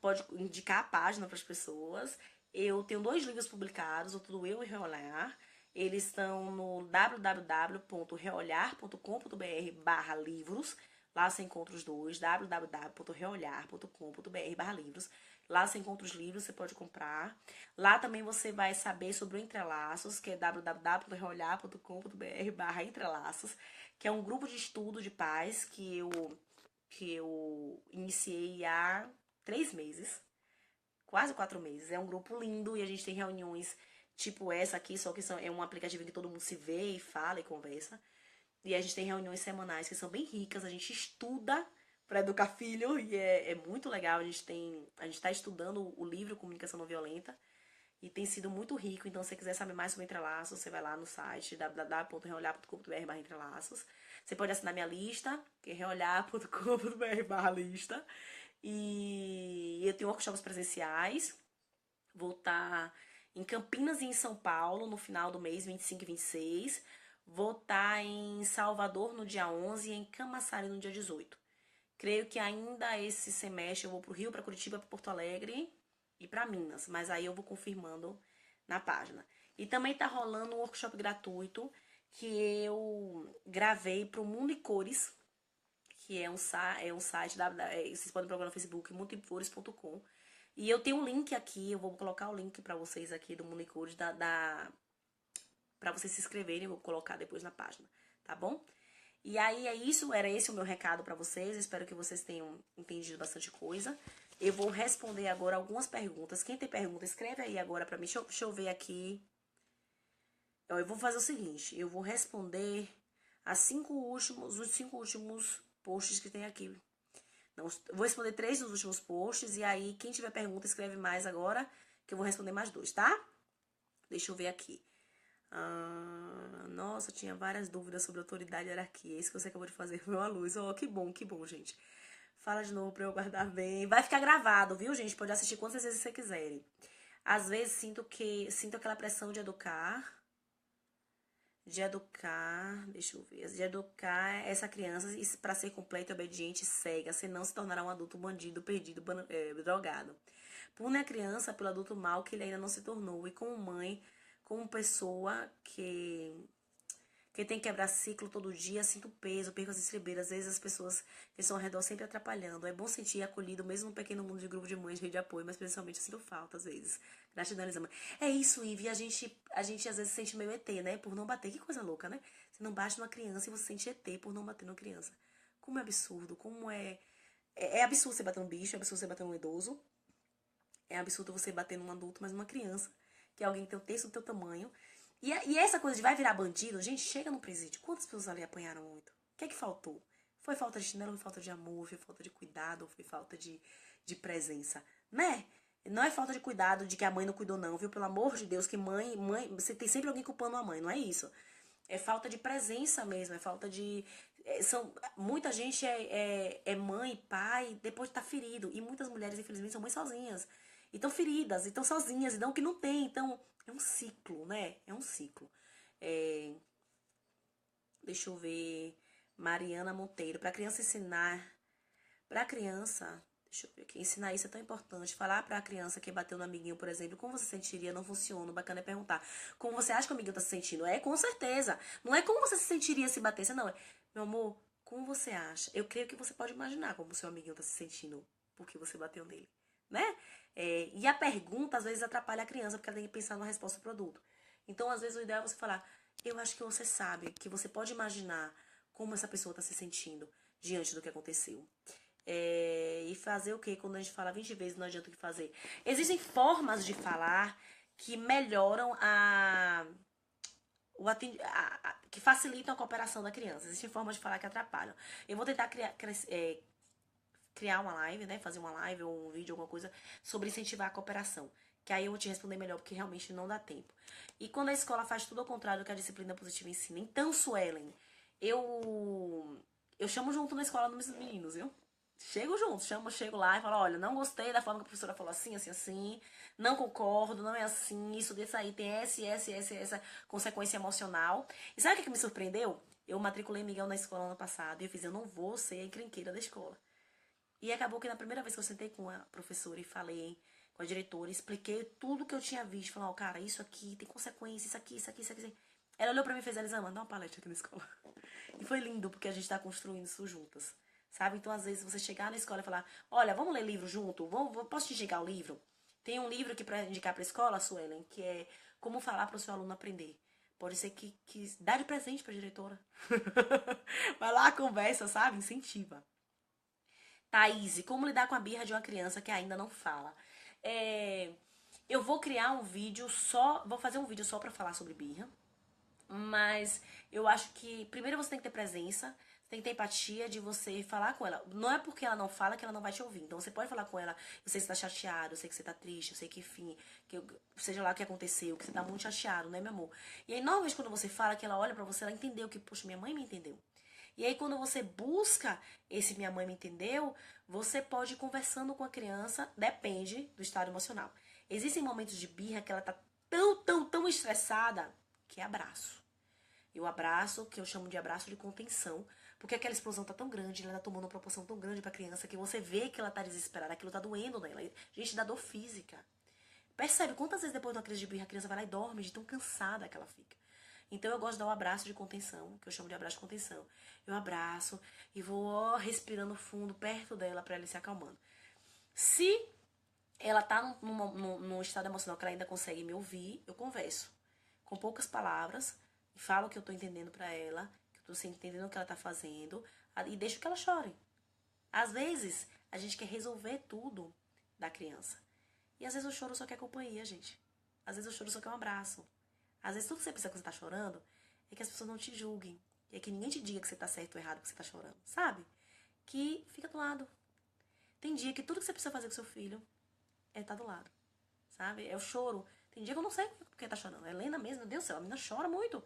pode indicar a página para as pessoas. Eu tenho 2 livros publicados, o Tudo Eu e Reolhar. Eles estão no www.reolhar.com.br/livros. Lá você encontra os dois, www.reolhar.com.br/livros. Lá você encontra os livros, você pode comprar. Lá também você vai saber sobre o Entrelaços, que é www.reolhar.com.br/entrelaços, que é um grupo de estudo de paz que eu iniciei há 3 meses, quase 4 meses. É um grupo lindo e a gente tem reuniões tipo essa aqui, só que é um aplicativo em que todo mundo se vê e fala e conversa. E a gente tem reuniões semanais que são bem ricas, a gente estuda para educar filho e é muito legal. A gente está estudando o livro Comunicação Não Violenta e tem sido muito rico. Então, se você quiser saber mais sobre Entrelaços, você vai lá no site www.reolhar.com.br/entrelaços. Você pode assinar minha lista, que é reolhar.com.br/lista. E eu tenho workshops presenciais. Vou estar em Campinas e em São Paulo no final do mês, 25 e 26. Vou estar em Salvador no dia 11 e em Camaçari no dia 18. Creio que ainda esse semestre eu vou pro Rio, para Curitiba, para Porto Alegre e para Minas. Mas aí eu vou confirmando na página. E também tá rolando um workshop gratuito que eu gravei pro Mundo e Cores, que é um site, vocês podem procurar no Facebook, mundocores.com. E eu tenho um link aqui, eu vou colocar o link para vocês aqui do Mundo e Cores, para vocês se inscreverem, eu vou colocar depois na página, tá bom? E aí era esse o meu recado para vocês, espero que vocês tenham entendido bastante coisa. Eu vou responder agora algumas perguntas. Quem tem pergunta, escreve aí agora para mim, deixa eu ver aqui. Eu vou fazer o seguinte, eu vou responder os 5 últimos posts que tem aqui. Não, vou responder 3 dos últimos posts e aí quem tiver pergunta escreve mais agora, que eu vou responder mais 2, tá? Deixa eu ver aqui. Nossa, tinha várias dúvidas sobre autoridade e hierarquia. Isso que você acabou de fazer foi uma luz. Oh, que bom, gente. Fala de novo pra eu guardar bem. Vai ficar gravado, viu, gente? Pode assistir quantas vezes você quiserem. Às vezes sinto aquela pressão deixa eu ver, de educar essa criança para ser completa, obediente e cega, senão se tornará um adulto bandido, perdido, drogado. Pune a criança pelo adulto mau que ele ainda não se tornou, e como mãe, como pessoa que tem que quebrar ciclo todo dia, sinto peso, perco as estribeiras. Às vezes as pessoas que estão ao redor sempre atrapalhando. É bom sentir acolhido, mesmo num pequeno mundo de grupo de mães, rede de apoio, mas principalmente eu sinto falta, às vezes. Gratidão, Elisama. É isso, Ivy. A gente às vezes se sente meio ET, né? Por não bater. Que coisa louca, né? Você não bate numa criança e você se sente ET por não bater numa criança. Como é absurdo, como é. É absurdo você bater num bicho, é absurdo você bater num idoso. É absurdo você bater num adulto, mas numa criança, que é alguém que tem o terço do teu tamanho. E essa coisa de vai virar bandido, gente, chega no presídio. Quantas pessoas ali apanharam muito? O que é que faltou? Foi falta de chinelo, foi falta de amor, foi falta de cuidado, foi falta de presença, né? Não é falta de cuidado de que a mãe não cuidou, não, viu? Pelo amor de Deus, que mãe, você tem sempre alguém culpando a mãe, não é isso. É falta de presença mesmo, é falta de. Muita gente é mãe, pai, depois de estar ferido. E muitas mulheres, infelizmente, são mães sozinhas. E estão feridas, e estão sozinhas, e dão o que não tem. Então, é um ciclo, né? É um ciclo. É, deixa eu ver. Mariana Monteiro. Para criança ensinar. Para criança. Deixa eu ver aqui. Ensinar isso é tão importante. Falar para a criança que bateu no amiguinho, por exemplo, como você se sentiria, não funciona. O bacana é perguntar. Como você acha que o amiguinho tá se sentindo? É, com certeza. Não é como você se sentiria se batesse, não. É, meu amor, como você acha? Eu creio que você pode imaginar como o seu amiguinho tá se sentindo porque você bateu nele, né? E a pergunta, às vezes, atrapalha a criança, porque ela tem que pensar na resposta do produto. Então, às vezes, o ideal é você falar, eu acho que você sabe, que você pode imaginar como essa pessoa está se sentindo diante do que aconteceu. E fazer o que? Quando a gente fala 20 vezes, não adianta o que fazer. Existem formas de falar que melhoram que facilitam a cooperação da criança. Existem formas de falar que atrapalham. Eu vou tentar criar uma live, né? Fazer uma live ou um vídeo, alguma coisa, sobre incentivar a cooperação. Que aí eu vou te responder melhor, porque realmente não dá tempo. E quando a escola faz tudo ao contrário do que a disciplina positiva ensina. Então, Suelen, eu chamo junto na escola nos meninos, viu? Chego junto, chego lá e falo, olha, não gostei da forma que a professora falou assim, assim, assim, não concordo, não é assim, isso desse aí tem essa consequência emocional. E sabe o que me surpreendeu? Eu matriculei Miguel na escola ano passado e eu fiz, eu não vou ser a encrenqueira da escola. E acabou que na primeira vez que eu sentei com a professora e falei com a diretora, expliquei tudo que eu tinha visto. Falei, ó, cara, isso aqui tem consequência, isso aqui, isso aqui, isso aqui. Ela olhou pra mim e fez, Elisama, dá uma palestra aqui na escola. E foi lindo, porque a gente tá construindo isso juntas. Sabe? Então, às vezes, você chegar na escola e falar, olha, vamos ler livro junto? Posso te indicar o livro? Tem um livro aqui pra indicar pra escola, Suelen, que é Como Falar para o Seu Aluno Aprender. Pode ser que dá de presente pra diretora. Vai lá, conversa, sabe? Incentiva. Thaís, como lidar com a birra de uma criança que ainda não fala? Eu vou criar um vídeo vou fazer um vídeo só pra falar sobre birra, mas eu acho que primeiro você tem que ter presença, tem que ter empatia de você falar com ela. Não é porque ela não fala que ela não vai te ouvir. Então você pode falar com ela, eu sei que você tá chateado, eu sei que você tá triste, eu sei que, enfim, seja lá o que aconteceu, que você tá muito chateado, né, meu amor? E aí, normalmente, quando você fala, que ela olha pra você, ela entendeu que, poxa, minha mãe me entendeu. E aí, quando você busca esse minha mãe me entendeu, você pode ir conversando com a criança, depende do estado emocional. Existem momentos de birra que ela tá tão estressada que é abraço. E o abraço, que eu chamo de abraço de contenção, porque aquela explosão tá tão grande, ela tá tomando uma proporção tão grande pra criança, que você vê que ela tá desesperada, aquilo tá doendo nela. Gente, dá dor física. Percebe quantas vezes depois de uma crise de birra a criança vai lá e dorme de tão cansada que ela fica. Então eu gosto de dar um abraço de contenção, que eu chamo de abraço de contenção. Eu abraço e vou respirando fundo perto dela pra ela ir se acalmando. Se ela tá num estado emocional que ela ainda consegue me ouvir, eu converso com poucas palavras, falo o que eu tô entendendo pra ela, que eu tô entendendo o que ela tá fazendo, e deixo que ela chore. Às vezes, a gente quer resolver tudo da criança. E às vezes o choro só quer companhia, gente. Às vezes o choro só quer um abraço. Às vezes tudo que você precisa quando você tá chorando é que as pessoas não te julguem. É que ninguém te diga que você tá certo ou errado porque você tá chorando, sabe? Que fica do lado. Tem dia que tudo que você precisa fazer com seu filho é estar do lado, sabe? É o choro. Tem dia que eu não sei porque tá chorando. A Helena mesmo, meu Deus do céu, a menina chora muito.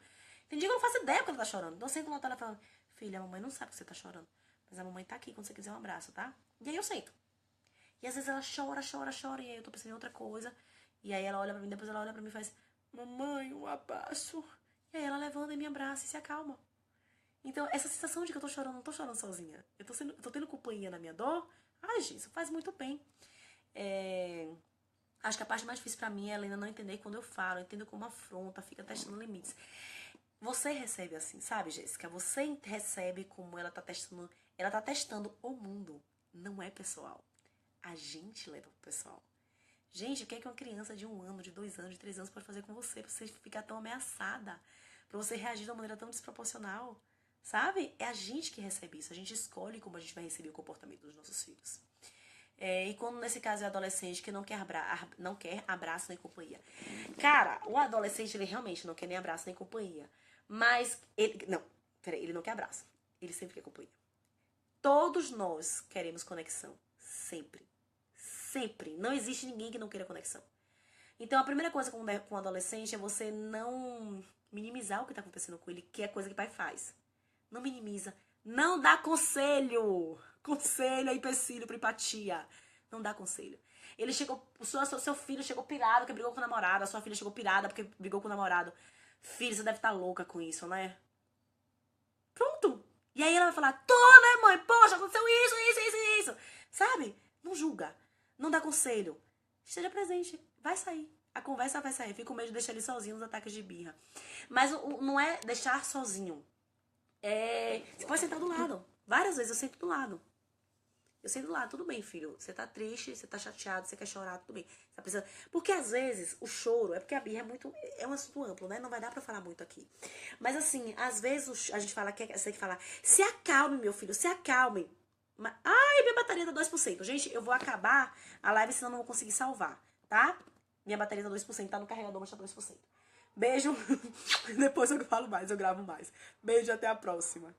Tem dia que eu não faço ideia porque ela tá chorando. Então eu sento no telefone e falo, filha, a mamãe não sabe que você tá chorando. Mas a mamãe tá aqui quando você quiser um abraço, tá? E aí eu sento. E às vezes ela chora, chora, chora, e aí eu tô pensando em outra coisa. E aí ela olha pra mim, depois ela olha pra mim e faz, mamãe, um abraço. E aí ela levanta e me abraça e se acalma. Então, essa sensação de que eu tô chorando, não tô chorando sozinha. Eu tô tendo companhia na minha dor. Ai, gente, isso faz muito bem. Acho que a parte mais difícil pra mim é ela ainda não entender quando eu falo, entendo como afronta, fica testando limites. Você recebe assim, sabe, Jéssica? Você recebe como ela tá testando o mundo. Não é pessoal. A gente leva pro pessoal. Gente, o que é que uma criança de 1 ano, de 2 anos, de 3 anos pode fazer com você pra você ficar tão ameaçada? Pra você reagir de uma maneira tão desproporcional? Sabe? É a gente que recebe isso. A gente escolhe como a gente vai receber o comportamento dos nossos filhos. E quando, nesse caso, é o adolescente que não quer abraço nem companhia. Cara, o adolescente, ele realmente não quer nem abraço nem companhia. Mas, ele não quer abraço. Ele sempre quer companhia. Todos nós queremos conexão. Sempre. Sempre. Não existe ninguém que não queira conexão. Então, a primeira coisa com o adolescente é você não minimizar o que está acontecendo com ele, que é coisa que o pai faz. Não minimiza. Não dá conselho. Conselho é empecilho para empatia. Não dá conselho. Ele chegou, seu filho chegou pirado porque brigou com o namorado. A sua filha chegou pirada porque brigou com o namorado. Filho, você deve estar louca com isso, né? Pronto. E aí ela vai falar, tô, né, mãe? Poxa, aconteceu isso. Sabe? Não julga. Não dá conselho. Esteja presente. Vai sair. A conversa vai sair. Fico com medo de deixar ele sozinho nos ataques de birra. Mas não é deixar sozinho. Você pode sentar do lado. Várias vezes eu sento do lado. Eu sento do lado. Tudo bem, filho. Você tá triste, você tá chateado, você quer chorar, tudo bem. Você tá precisando... Porque às vezes o choro é porque a birra é um assunto amplo, né? Não vai dar pra falar muito aqui. Mas assim, às vezes a gente fala que você tem que falar, se acalme, meu filho, se acalme. Ai, minha bateria tá 2%. Gente, eu vou acabar a live, senão eu não vou conseguir salvar, tá? Minha bateria tá 2%, tá no carregador, mas tá 2%. Beijo. Depois eu falo mais, eu gravo mais. Beijo, até a próxima.